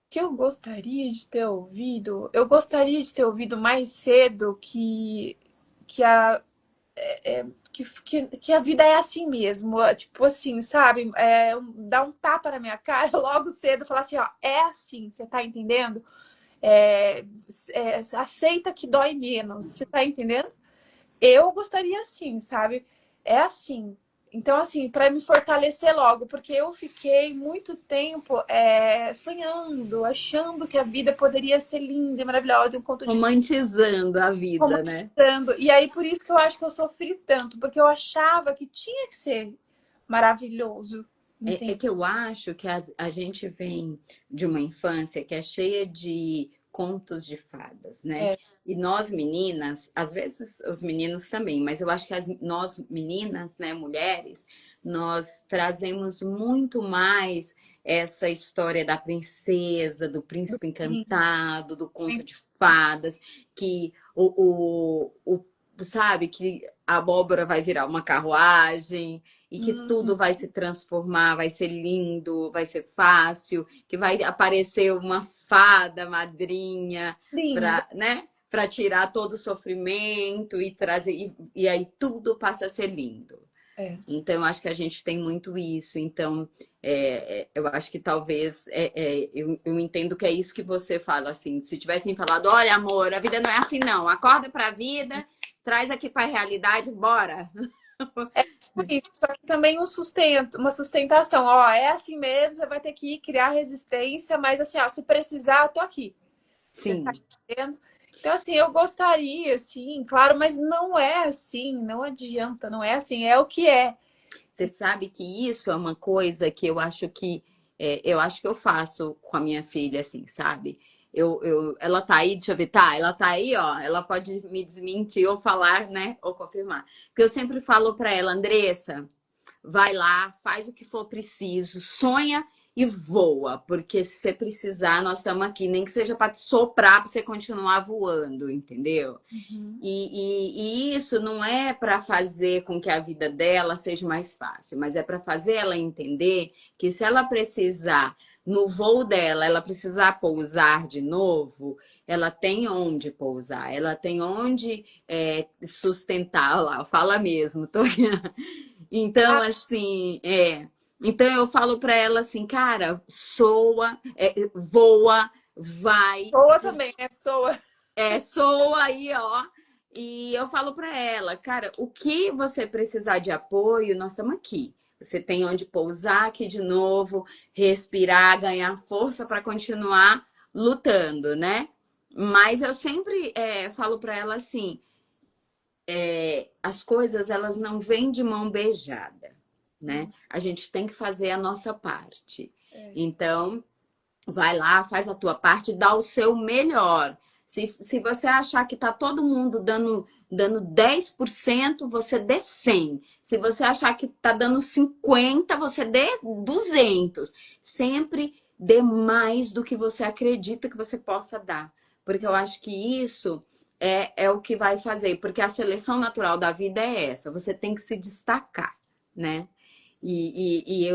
Que eu gostaria de ter ouvido, eu gostaria de ter ouvido mais cedo que a que a vida é assim mesmo, tipo assim, sabe? Dar um tapa na minha cara logo cedo, falar assim, ó, é assim, você tá entendendo? Aceita que dói menos, você tá entendendo? Eu gostaria assim, sabe? É assim. Então, assim, para me fortalecer logo, porque eu fiquei muito tempo sonhando, achando que a vida poderia ser linda e maravilhosa, um conto de Romantizando a vida, né? romantizando. E aí, por isso que eu acho que eu sofri tanto, porque eu achava que tinha que ser maravilhoso, É entende? que eu acho que a gente vem de uma infância que é cheia de contos de fadas, né? É, E nós meninas, às vezes os meninos também, mas eu acho que nós meninas, né, mulheres, nós trazemos muito mais essa história da princesa, do do príncipe príncipe. encantado, do conto de fadas, que sabe, que a abóbora vai virar uma carruagem e que Uhum. tudo vai se transformar, vai ser lindo, vai ser fácil, que vai aparecer uma fada madrinha Lindo. para, né, para tirar todo o sofrimento e trazer e aí tudo passa a ser lindo. É. Então, eu acho que a gente tem muito isso. Então, eu acho que talvez eu entendo que é isso que você fala assim. Se tivessem falado, olha, amor, a vida não é assim, não. Acorda para a vida, traz aqui para a realidade, bora. É tipo isso. Só que também um sustento, uma sustentação. Ó, é assim mesmo, você vai ter que criar resistência, mas assim, ó, se precisar, eu tô aqui. Você tá Sim. entendendo? Então, assim, eu gostaria, assim, claro, mas não é assim, não adianta, não é assim, é o que é. Você sabe que isso é uma coisa que eu acho que eu faço com a minha filha, assim, sabe? Ela tá aí, deixa eu ver, tá? Ela tá aí, ó. Ela pode me desmentir ou falar, né? Ou confirmar. Porque eu sempre falo para ela, Andressa, vai lá, faz o que for preciso, sonha e voa, porque se você precisar, nós estamos aqui, nem que seja para te soprar para você continuar voando, entendeu? Uhum. E isso não é para fazer com que a vida dela seja mais fácil, mas é para fazer ela entender que se ela precisar, no voo dela, ela precisar pousar de novo, ela tem onde pousar, ela tem onde sustentar. Olha lá, fala mesmo. Então, Ah, assim, Então eu falo para ela assim, cara, soa, voa, vai, soa também, né? Soa. soa aí, ó. E eu falo para ela, cara, o que você precisar de apoio, nós estamos aqui. Você tem onde pousar aqui de novo, respirar, ganhar força para continuar lutando, né? Mas eu sempre falo para ela assim, as coisas elas não vêm de mão beijada, né? A gente tem que fazer a nossa parte. É. Então, vai lá, faz a tua parte, dá o seu melhor. Se você achar que tá todo mundo dando 10%, você dê 100. Se você achar que tá dando 50, você dê 200. Sempre dê mais do que você acredita que você possa dar. Porque eu acho que isso é o que vai fazer. Porque a seleção natural da vida é essa. Você tem que se destacar, né? E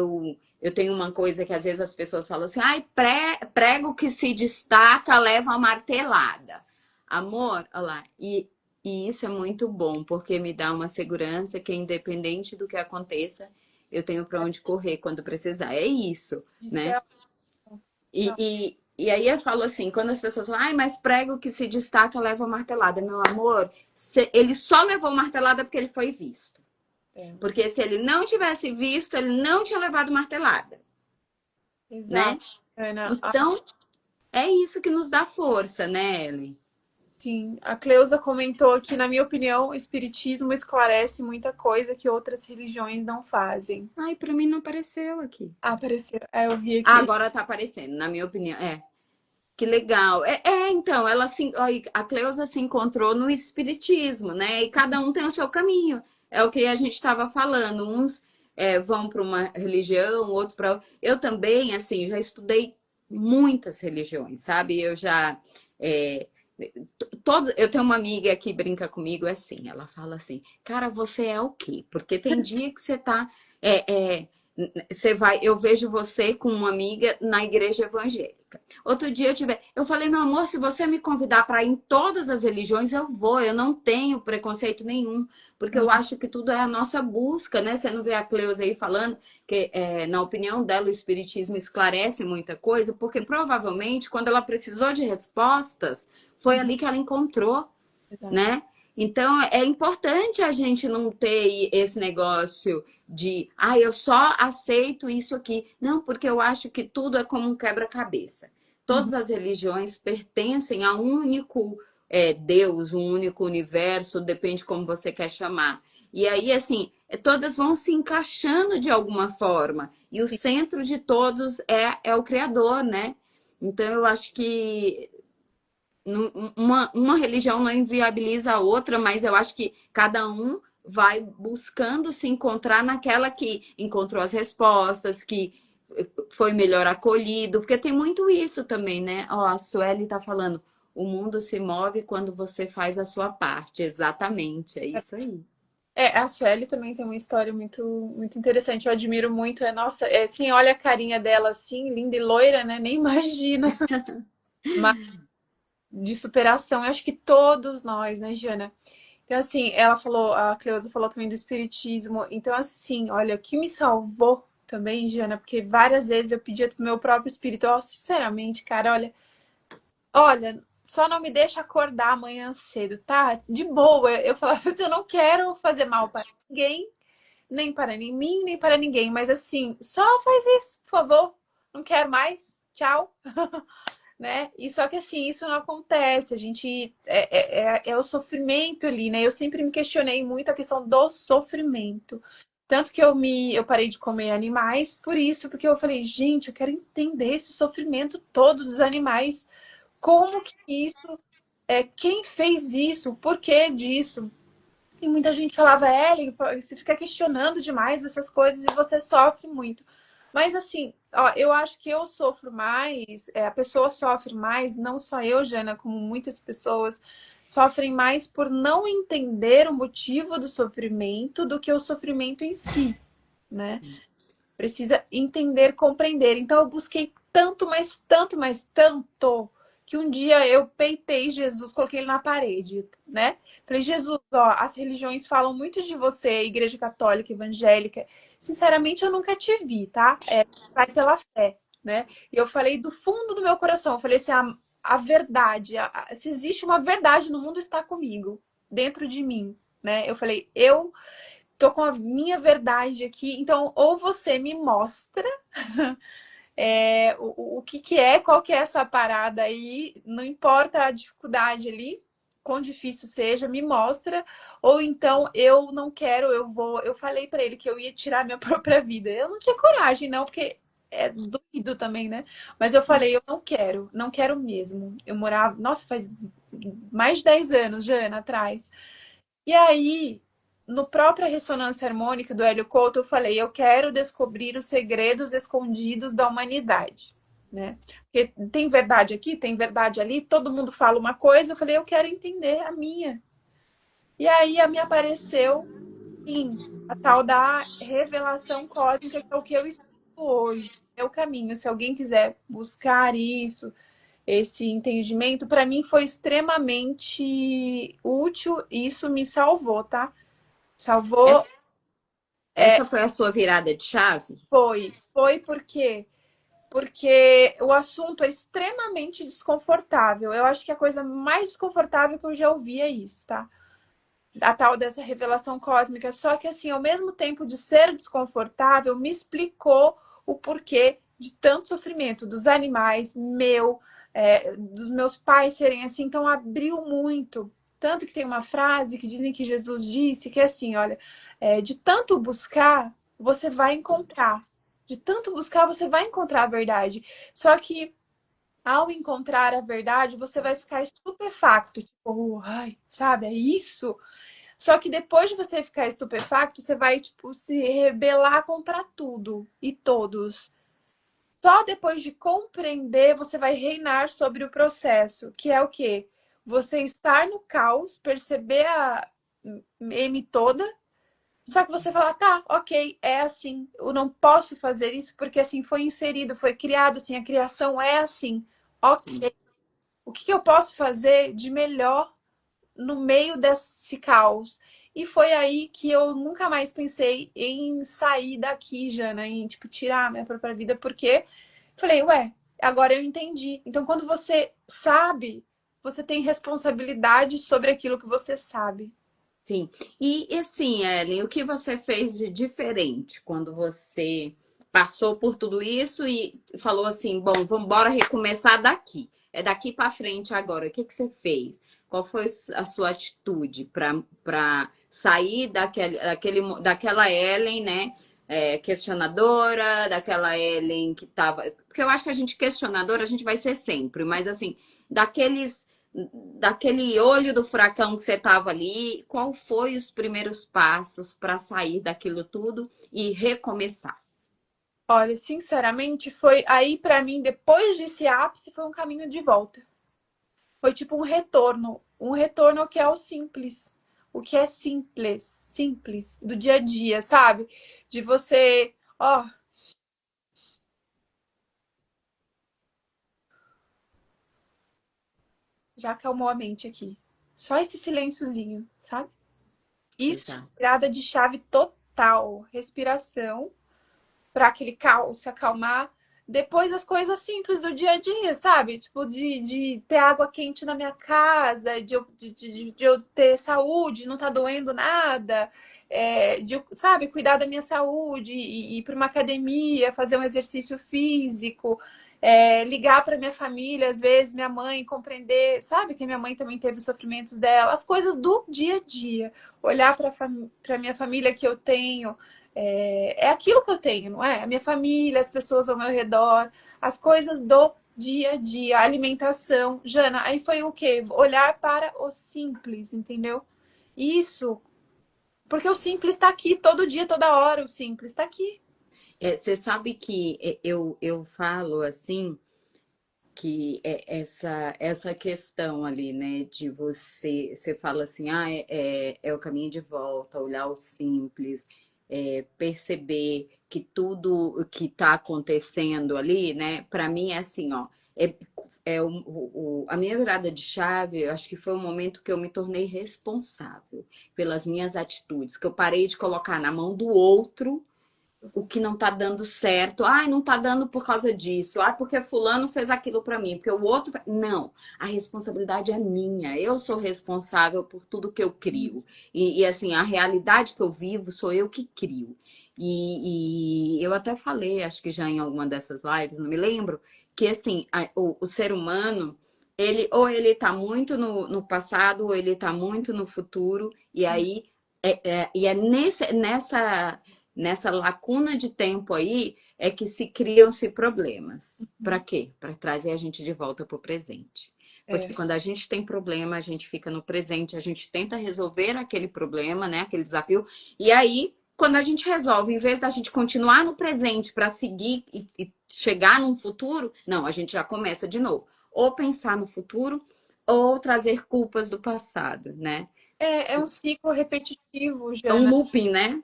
eu tenho uma coisa que às vezes as pessoas falam assim, ai, prego que se destaca leva uma martelada. Amor, olha lá, e isso é muito bom, porque me dá uma segurança que independente do que aconteça, eu tenho para onde correr quando precisar. É isso, Isso né? é. Não, E aí eu falo assim, quando as pessoas falam, ai, mas prego que se destaca leva uma martelada. Meu amor, ele só levou martelada porque ele foi visto. é. Porque se ele não tivesse visto, ele não tinha levado martelada, né? Exato, Ana. Então, é isso que nos dá força, né, Ellen? Sim, a Cleusa comentou que, na minha opinião, o espiritismo esclarece muita coisa que outras religiões não fazem. Ai, pra mim não apareceu aqui. Ah, apareceu. É, eu vi Ah, aqui. agora tá aparecendo, na minha opinião. Que legal. Então, a Cleusa se encontrou no espiritismo, né? E cada um tem o seu caminho. É o que a gente estava falando. Uns vão para uma religião, outros para. Eu também, assim, já estudei muitas religiões, sabe? Eu já. É, eu tenho uma amiga que brinca comigo assim, ela fala assim, cara, você é o quê? Porque tem dia que você tá. Você vai, eu vejo você com uma amiga na igreja evangélica. Outro dia eu falei, meu amor, se você me convidar para ir em todas as religiões, eu vou. Eu não tenho preconceito nenhum, porque eu acho que tudo é a nossa busca, né? Você não vê a Cleusa aí falando que, na opinião dela, o espiritismo esclarece muita coisa, porque provavelmente quando ela precisou de respostas, foi Uhum, ali que ela encontrou, exatamente. né? Então é importante a gente não ter esse negócio de, eu só aceito isso aqui. Não, porque eu acho que tudo é como um quebra-cabeça. Uhum, Todas as religiões pertencem a um único Deus, um único universo, depende como você quer chamar. E aí, assim, todas vão se encaixando de alguma forma. E o sim. centro de todos é o Criador, né? Então, eu acho que uma religião não inviabiliza a outra, mas eu acho que cada um vai buscando se encontrar naquela que encontrou as respostas, que foi melhor acolhido, porque tem muito isso também, né? Ó, a Sueli está falando, o mundo se move quando você faz a sua parte. Exatamente, é isso aí. A Sueli também tem uma história muito interessante. Eu admiro muito. Nossa, quem olha a carinha dela assim, linda e loira, né? Nem imagina. Mas de superação, eu acho que todos nós, né, Jana? Então, assim, ela falou, a Cleusa falou também do espiritismo. Então, assim, olha, o que me salvou também, Jana, porque várias vezes eu pedia pro meu próprio espírito, ó, sinceramente, cara, olha, só não me deixa acordar amanhã cedo, tá? De boa. Eu falava assim, eu não quero fazer mal para ninguém, nem para mim, nem para ninguém, mas assim, só faz isso, por favor. Não quero mais. Tchau. Né? E só que assim, isso não acontece. A gente é o sofrimento ali, né? Eu sempre me questionei muito a questão do sofrimento. Tanto que eu parei de comer animais por isso, porque eu falei, gente, eu quero entender esse sofrimento todo dos animais. Como que isso quem fez isso? O porquê disso? E muita gente falava, Ellen, você fica questionando demais essas coisas e você sofre muito. Mas assim, ó, eu acho que eu sofro mais, a pessoa sofre mais, não só eu, Jana, como muitas pessoas sofrem mais por não entender o motivo do sofrimento do que o sofrimento em si, né? Precisa entender, compreender. Então eu busquei tanto, mas tanto, mas tanto, que um dia eu peitei Jesus, coloquei ele na parede, né? Falei, Jesus, ó, as religiões falam muito de você, igreja católica, evangélica. Sinceramente, eu nunca te vi, tá? Vai pela fé, né? E eu falei do fundo do meu coração, eu falei assim, a verdade, se existe uma verdade no mundo, está comigo, dentro de mim, né? Eu falei, eu tô com a minha verdade aqui, então ou você me mostra o que que é, qual que é essa parada aí, não importa a dificuldade ali, quão difícil seja, me mostra, ou então eu não quero, eu falei pra ele que eu ia tirar minha própria vida. Eu não tinha coragem, não, porque é doido também, né? Mas eu falei, eu não quero mesmo. Eu morava, nossa, faz mais de 10 anos, Jana, atrás. E aí, no própria ressonância harmônica do Hélio Couto, eu falei, eu quero descobrir os segredos escondidos da humanidade, né? Porque tem verdade aqui, tem verdade ali, todo mundo fala uma coisa, eu falei, eu quero entender a minha. E aí a me apareceu, sim, a tal da revelação cósmica, que é o que eu estudo hoje. É o caminho. Se alguém quiser buscar isso, esse entendimento, para mim foi extremamente útil e isso me salvou, tá? Salvou, Essa, essa foi a sua virada de chave? foi porque o assunto é extremamente desconfortável. Eu acho que a coisa mais desconfortável que eu já ouvi é isso, tá? A tal dessa revelação cósmica. Só que assim, ao mesmo tempo de ser desconfortável, me explicou o porquê de tanto sofrimento dos animais, dos meus pais serem assim. Então abriu muito. Tanto que tem uma frase que dizem que Jesus disse que é assim, olha, de tanto buscar, você vai encontrar. De tanto buscar, você vai encontrar a verdade. Só que ao encontrar a verdade, você vai ficar estupefacto, tipo, ai, sabe, é isso? Só que depois de você ficar estupefacto, você vai, tipo, se rebelar contra tudo e todos. Só depois de compreender, você vai reinar sobre o processo, que é o quê? Você estar no caos, perceber a M toda, só que você fala, tá, ok, é assim, eu não posso fazer isso porque assim foi inserido, foi criado assim, a criação é assim, Sim. ok. O que eu posso fazer de melhor no meio desse caos? E foi aí que eu nunca mais pensei em sair daqui, Jana, em tipo tirar a minha própria vida, porque falei, ué, agora eu entendi. Então, quando você sabe, você tem responsabilidade sobre aquilo que você sabe. Sim. E assim, Ellen, o que você fez de diferente quando você passou por tudo isso e falou assim, bom, vamos embora recomeçar daqui. É daqui para frente agora. O que que você fez? Qual foi a sua atitude para sair daquela Ellen, né? Questionadora, daquela Ellen que estava. Porque eu acho que a gente questionadora, a gente vai ser sempre, mas assim, daqueles daquele olho do furacão que você estava ali, qual foi os primeiros passos para sair daquilo tudo e recomeçar? Olha, sinceramente, foi aí pra mim, depois desse ápice, foi um caminho de volta. Foi tipo um retorno ao que é o simples, o que é simples, simples, do dia a dia, sabe? De você, ó, já acalmou a mente aqui. Só esse silênciozinho, sabe? Isso, Exato. virada de chave total, respiração, para aquele caos se acalmar. Depois as coisas simples do dia a dia, sabe? Tipo, de ter água quente na minha casa, de eu ter saúde, não tá doendo nada, sabe, cuidar da minha saúde, ir para uma academia, fazer um exercício físico, ligar para minha família, às vezes, minha mãe, compreender, sabe, que minha mãe também teve os sofrimentos dela, as coisas do dia a dia. Olhar para minha família que eu tenho é aquilo que eu tenho, não é? A minha família, as pessoas ao meu redor, as coisas do dia a dia, a alimentação. Jana, aí foi o quê? Olhar para o simples, entendeu? Isso, porque o simples está aqui todo dia, toda hora, o simples está aqui. Você sabe que eu falo assim que essa questão ali, né, de você fala assim, é o caminho de volta, olhar o simples, perceber que tudo o que está acontecendo ali, né, para mim é assim, ó, é, a minha virada de chave, eu acho que foi o momento que eu me tornei responsável pelas minhas atitudes, que eu parei de colocar na mão do outro o que não tá dando certo. Ai, não tá dando por causa disso. Ai, porque fulano fez aquilo para mim, porque o outro. Não, a responsabilidade é minha. Eu sou responsável por tudo que eu crio. E assim, a realidade que eu vivo sou eu que crio. E eu até falei, acho que já em alguma dessas lives, não me lembro, que assim, o ser humano, ele tá muito no passado, ou ele tá muito no futuro, e aí nessa lacuna de tempo aí é que se criam-se problemas. Para quê? Para trazer a gente de volta para o presente. Porque É, quando a gente tem problema, a gente fica no presente, a gente tenta resolver aquele problema, né, aquele desafio, e aí quando a gente resolve, em vez da gente continuar no presente para seguir e chegar num futuro, não, a gente já começa de novo. Ou pensar no futuro, ou trazer culpas do passado, né? é um ciclo repetitivo, É um Jana. looping, né?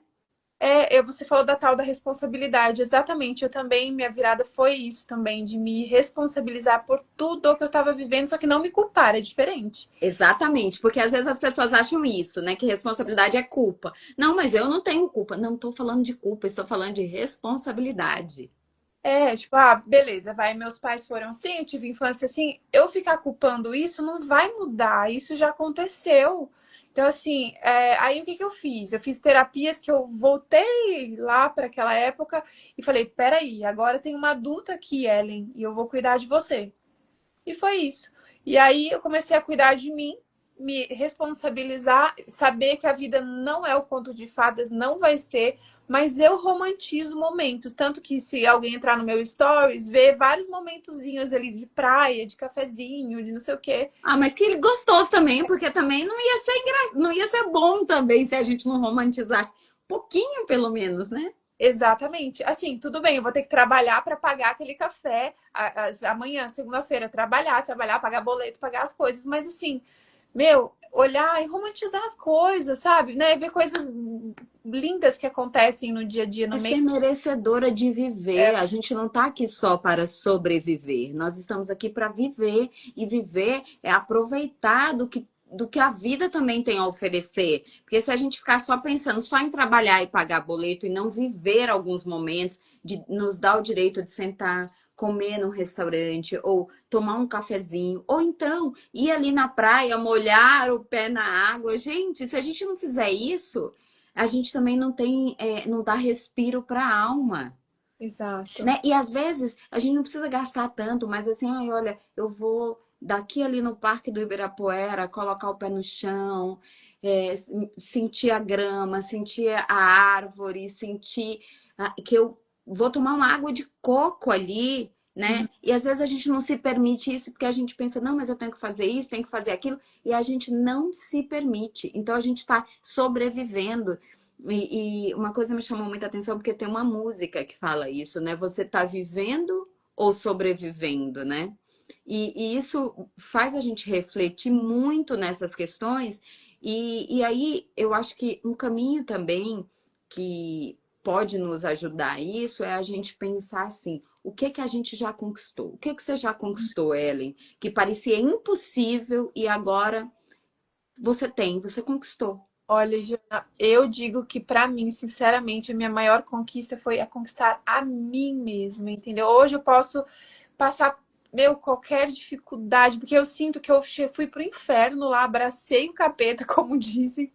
Você falou da tal da responsabilidade. Exatamente, eu também, minha virada foi isso também, de me responsabilizar por tudo que eu estava vivendo, só que não me culpar, é diferente. Exatamente, porque às vezes as pessoas acham isso, né? Que responsabilidade é culpa. Não, mas eu não tenho culpa. Não estou falando de culpa, estou falando de responsabilidade. Tipo, beleza, vai, meus pais foram assim, eu tive infância assim, eu ficar culpando isso não vai mudar, isso já aconteceu. Então, assim, aí o que que eu fiz? Eu fiz terapias que eu voltei lá para aquela época e falei, peraí, agora tem uma adulta aqui, Ellen, e eu vou cuidar de você. E foi isso. E aí eu comecei a cuidar de mim, me responsabilizar, saber que a vida não é o conto de fadas, não vai ser, mas eu romantizo momentos. Tanto que se alguém entrar no meu stories, vê vários momentozinhos ali de praia, de cafezinho, de não sei o quê. Ah, mas que gostoso também, porque também não ia ser não ia ser bom também se a gente não romantizasse um pouquinho, pelo menos, né? Exatamente. Assim, tudo bem, eu vou ter que trabalhar para pagar aquele café amanhã, segunda-feira, trabalhar, pagar boleto, pagar as coisas, mas assim, meu, olhar e romantizar as coisas, sabe? Né? Ver coisas lindas que acontecem no dia a dia, no É meio. ser merecedora de viver. A gente não está aqui só para sobreviver. Nós estamos aqui para viver. E viver é aproveitar do que a vida também tem a oferecer. Porque se a gente ficar só pensando só em trabalhar e pagar boleto e não viver alguns momentos, de nos dar o direito de sentar, comer num restaurante ou tomar um cafezinho, ou então ir ali na praia, molhar o pé na água. Gente, se a gente não fizer isso, a gente também não dá respiro para a alma, Exato. né? E às vezes a gente não precisa gastar tanto, mas assim, ai, olha, eu vou daqui ali no Parque do Ibirapuera, colocar o pé no chão, sentir a grama, sentir a árvore, sentir que eu vou tomar uma água de coco ali. né? E às vezes a gente não se permite isso porque a gente pensa, não, mas eu tenho que fazer isso, tenho que fazer aquilo, e a gente não se permite. Então a gente está sobrevivendo. E uma coisa me chamou muita atenção porque tem uma música que fala isso, né? Você está vivendo ou sobrevivendo, né? E isso faz a gente refletir muito nessas questões. E aí eu acho que um caminho também que pode nos ajudar a isso é a gente pensar assim, o que que a gente já conquistou? O que que você já conquistou, Ellen? Que parecia impossível e agora você tem, você conquistou. Olha, Jana, eu digo que pra mim, sinceramente, a minha maior conquista foi a conquistar a mim mesma, entendeu? Hoje eu posso passar, meu, qualquer dificuldade, porque eu sinto que eu fui pro inferno lá, abracei o capeta, como dizem.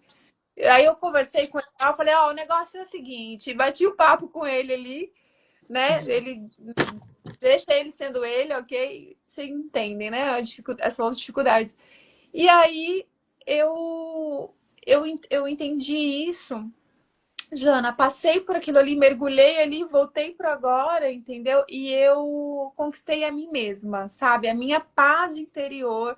Aí eu conversei com ele, eu falei, ó, o negócio é o seguinte, bati o papo com ele ali, né? Ele deixa ele sendo ele, ok? Vocês entendem, né? Essas são as dificuldades. E aí eu, eu entendi isso, Jana, passei por aquilo ali, mergulhei ali, voltei para agora, entendeu? E eu conquistei a mim mesma, sabe? A minha paz interior,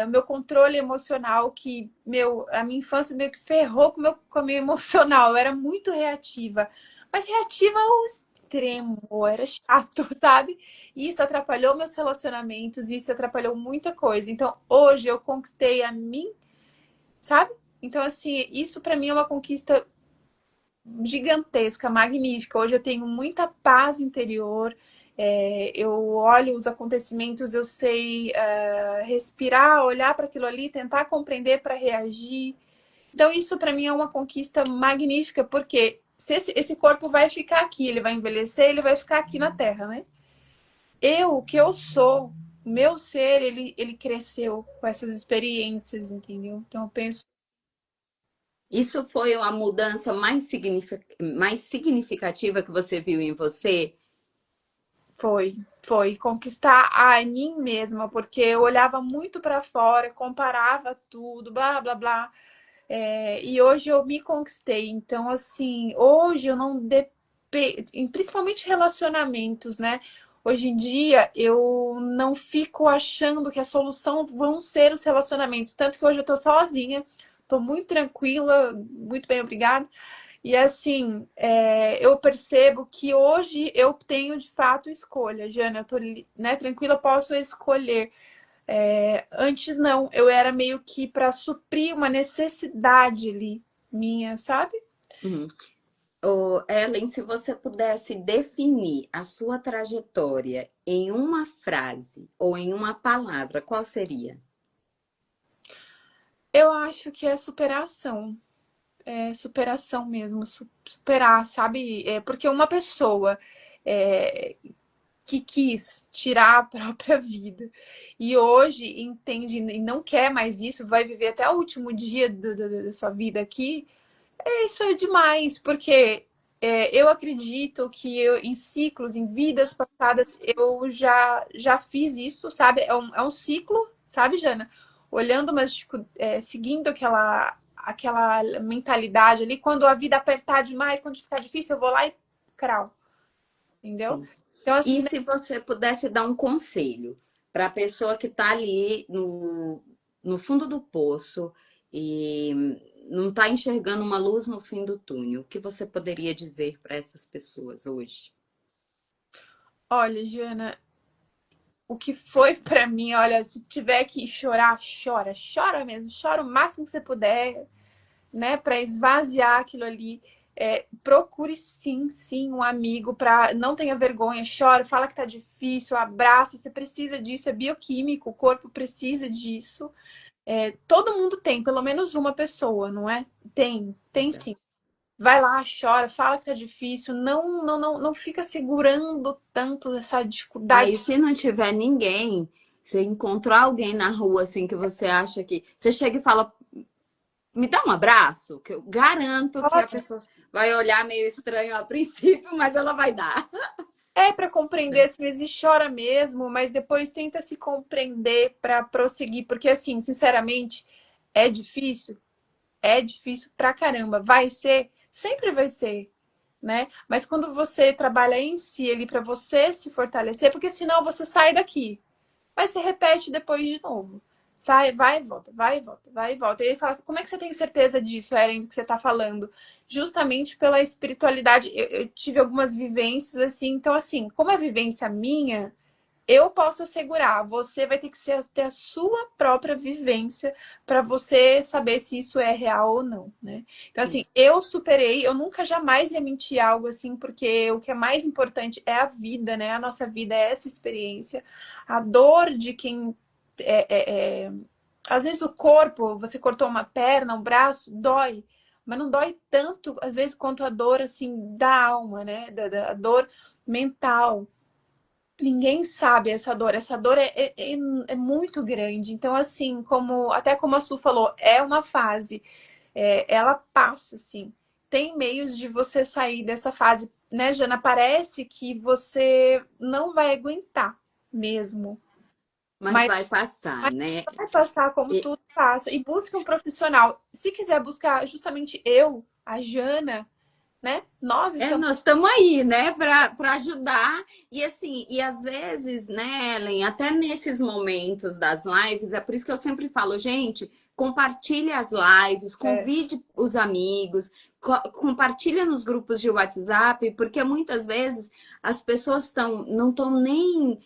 o meu controle emocional, que, meu, a minha infância meio que ferrou com o meu emocional. Eu era muito reativa, mas reativa ao extremo, era chato, sabe? E isso atrapalhou meus relacionamentos, isso atrapalhou muita coisa. Então, hoje eu conquistei a mim, sabe? Então, assim, isso para mim é uma conquista gigantesca, magnífica. Hoje eu tenho muita paz interior. Eu olho os acontecimentos, eu sei respirar, olhar para aquilo ali, tentar compreender para reagir. Então, isso para mim é uma conquista magnífica, porque se esse corpo vai ficar aqui, ele vai envelhecer, ele vai ficar aqui na Terra, né? O que eu sou, o meu ser, ele cresceu com essas experiências, entendeu? Então, eu penso. Isso foi a mudança mais significativa que você viu em você? Foi conquistar a mim mesma, porque eu olhava muito para fora, comparava tudo, blá, blá, blá. E hoje eu me conquistei. Então, assim, hoje eu não dependo, principalmente relacionamentos, né? Hoje em dia eu não fico achando que a solução vão ser os relacionamentos. Tanto que hoje eu tô sozinha, tô muito tranquila, muito bem, obrigada. E assim, eu percebo que hoje eu tenho de fato escolha. Jana, eu tô, né, tranquila, posso escolher. Antes não, eu era meio que para suprir uma necessidade ali minha, sabe? Uhum. Ellen, se você pudesse definir a sua trajetória em uma frase ou em uma palavra, qual seria? Eu acho que é superação. É superação mesmo, superar, sabe? Porque uma pessoa é, que quis tirar a própria vida e hoje entende e não quer mais isso, vai viver até o último dia da sua vida aqui, isso é demais, porque eu acredito que em ciclos, em vidas passadas, eu já fiz isso, sabe? É um ciclo, sabe, Jana? Olhando, mas seguindo aquela mentalidade ali, quando a vida apertar demais, quando ficar difícil, eu vou lá e crau, entendeu? Sim. Então, assim, E né? se você pudesse dar um conselho para a pessoa que está ali no fundo do poço e não está enxergando uma luz no fim do túnel, o que você poderia dizer para essas pessoas hoje? Olha, Jana, o que foi pra mim, olha, se tiver que chorar, chora, chora mesmo, chora o máximo que você puder, né, para esvaziar aquilo ali. Procure sim, sim, um amigo para não tenha vergonha, chora, fala que tá difícil, abraça, você precisa disso, é bioquímico, o corpo precisa disso. Todo mundo tem, pelo menos uma pessoa, não é? Tem sim. Vai lá, chora, fala que tá difícil, não fica segurando tanto essa dificuldade. Aí, se não tiver ninguém, você encontrar alguém na rua assim que você acha que. Você chega e fala, me dá um abraço, que eu garanto que a pessoa vai olhar meio estranho a princípio, mas ela vai dar. Para compreender, às vezes chora mesmo, mas depois tenta se compreender para prosseguir, porque assim, sinceramente, é difícil pra caramba. Vai ser, sempre vai ser. né? Mas quando você trabalha em si ali para você se fortalecer, porque senão você sai daqui, mas se repete depois de novo. Sai, vai e volta, vai e volta, vai e volta. E ele fala, como é que você tem certeza disso, Ellen, do que você está falando? Justamente pela espiritualidade. Eu tive algumas vivências assim, então assim, como é vivência minha, eu posso assegurar, você vai ter que ter a sua própria vivência para você saber se isso é real ou não, né? Então, Sim, assim, eu superei, eu nunca jamais ia mentir algo assim, porque o que é mais importante é a vida, né? A nossa vida é essa experiência. A dor de quem às vezes o corpo, você cortou uma perna, um braço, dói, mas não dói tanto, às vezes, quanto a dor, assim, da alma, né? Da dor mental. Ninguém sabe essa dor. Essa dor é muito grande. Então, assim, até como a Su falou, é uma fase. Ela passa, assim. Tem meios de você sair dessa fase, né, Jana? Parece que você não vai aguentar mesmo. mas Mas vai passar, né? vai passar como E- tudo passa. E busque um profissional. Se quiser buscar justamente eu, a Jana, né? Nós estamos. nós estamos aí, né, para ajudar. E assim, e às vezes, né, Ellen, até nesses momentos das lives, é por isso que eu sempre falo, gente, compartilhe as lives, É, convide os amigos, compartilha nos grupos de WhatsApp, porque muitas vezes as pessoas não estão nem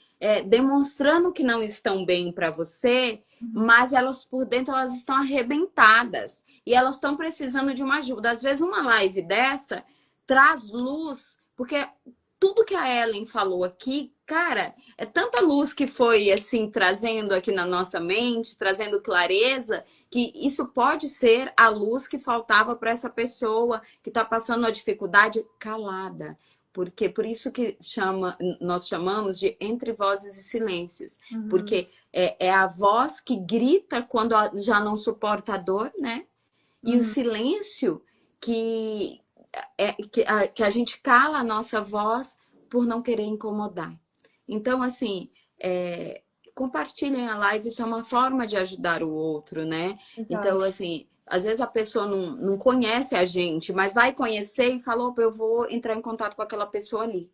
demonstrando que não estão bem para você, uhum, mas elas por dentro elas estão arrebentadas e elas estão precisando de uma ajuda. Às vezes uma live dessa traz luz, porque tudo que a Ellen falou aqui, cara, é tanta luz que foi assim trazendo aqui na nossa mente, trazendo clareza, que isso pode ser a luz que faltava para essa pessoa que está passando uma dificuldade calada. Porque por isso que nós chamamos de entre vozes e silêncios. uhum, Porque é a voz que grita quando já não suporta a dor, né? E o uhum. silêncio que que a gente cala a nossa voz por não querer incomodar. Então, assim, compartilhem a live, isso é uma forma de ajudar o outro, né? Então, Exato. assim, às vezes a pessoa não conhece a gente, mas vai conhecer e fala, opa, eu vou entrar em contato com aquela pessoa ali.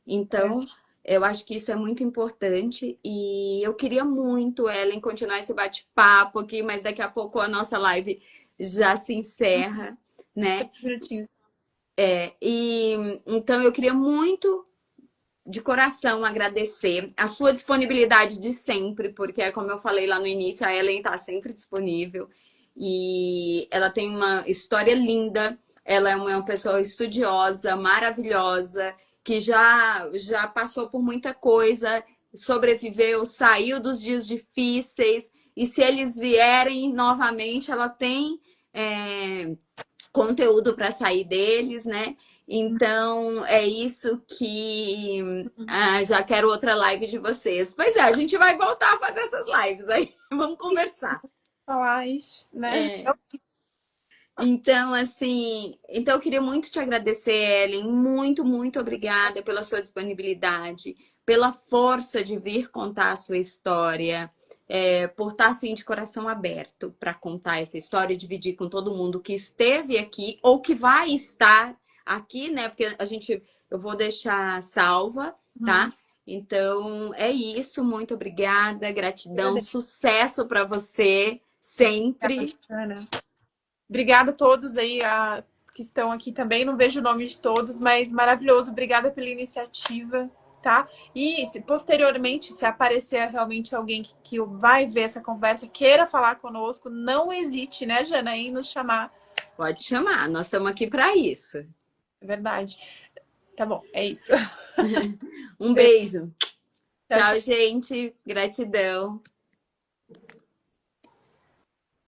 É. Então, eu acho que isso é muito importante e eu queria muito, Ellen, continuar esse bate-papo aqui, mas daqui a pouco a nossa live já se encerra, né? 3 minutinhos. E então eu queria muito de coração agradecer a sua disponibilidade de sempre, porque é como eu falei lá no início, a Ellen está sempre disponível e ela tem uma história linda. Ela é uma pessoa estudiosa, maravilhosa, que já passou por muita coisa, sobreviveu, saiu dos dias difíceis e se eles vierem novamente, ela tem conteúdo para sair deles, né? Então é isso que já quero outra live de vocês. Pois é, a gente vai voltar a fazer essas lives aí. Vamos conversar. Falar isso, né? É. Então, assim, então eu queria muito te agradecer, Ellen. Muito, muito obrigada pela sua disponibilidade, pela força de vir contar a sua história, por estar assim de coração aberto para contar essa história e dividir com todo mundo que esteve aqui ou que vai estar aqui, né? Porque eu vou deixar salva, Uhum. tá? Então é isso. Muito obrigada, gratidão, Agradeço, sucesso para você sempre. Ana. Obrigada a todos aí que estão aqui também. Não vejo o nome de todos, mas maravilhoso. Obrigada pela iniciativa, tá? E posteriormente, se aparecer realmente alguém que vai ver essa conversa, queira falar conosco, não hesite, né, Jana, em nos chamar. Pode chamar, nós estamos aqui para isso. É verdade. Tá bom, é isso. Um Beijo. beijo. Tchau, Tchau, tchau. gente. Gratidão.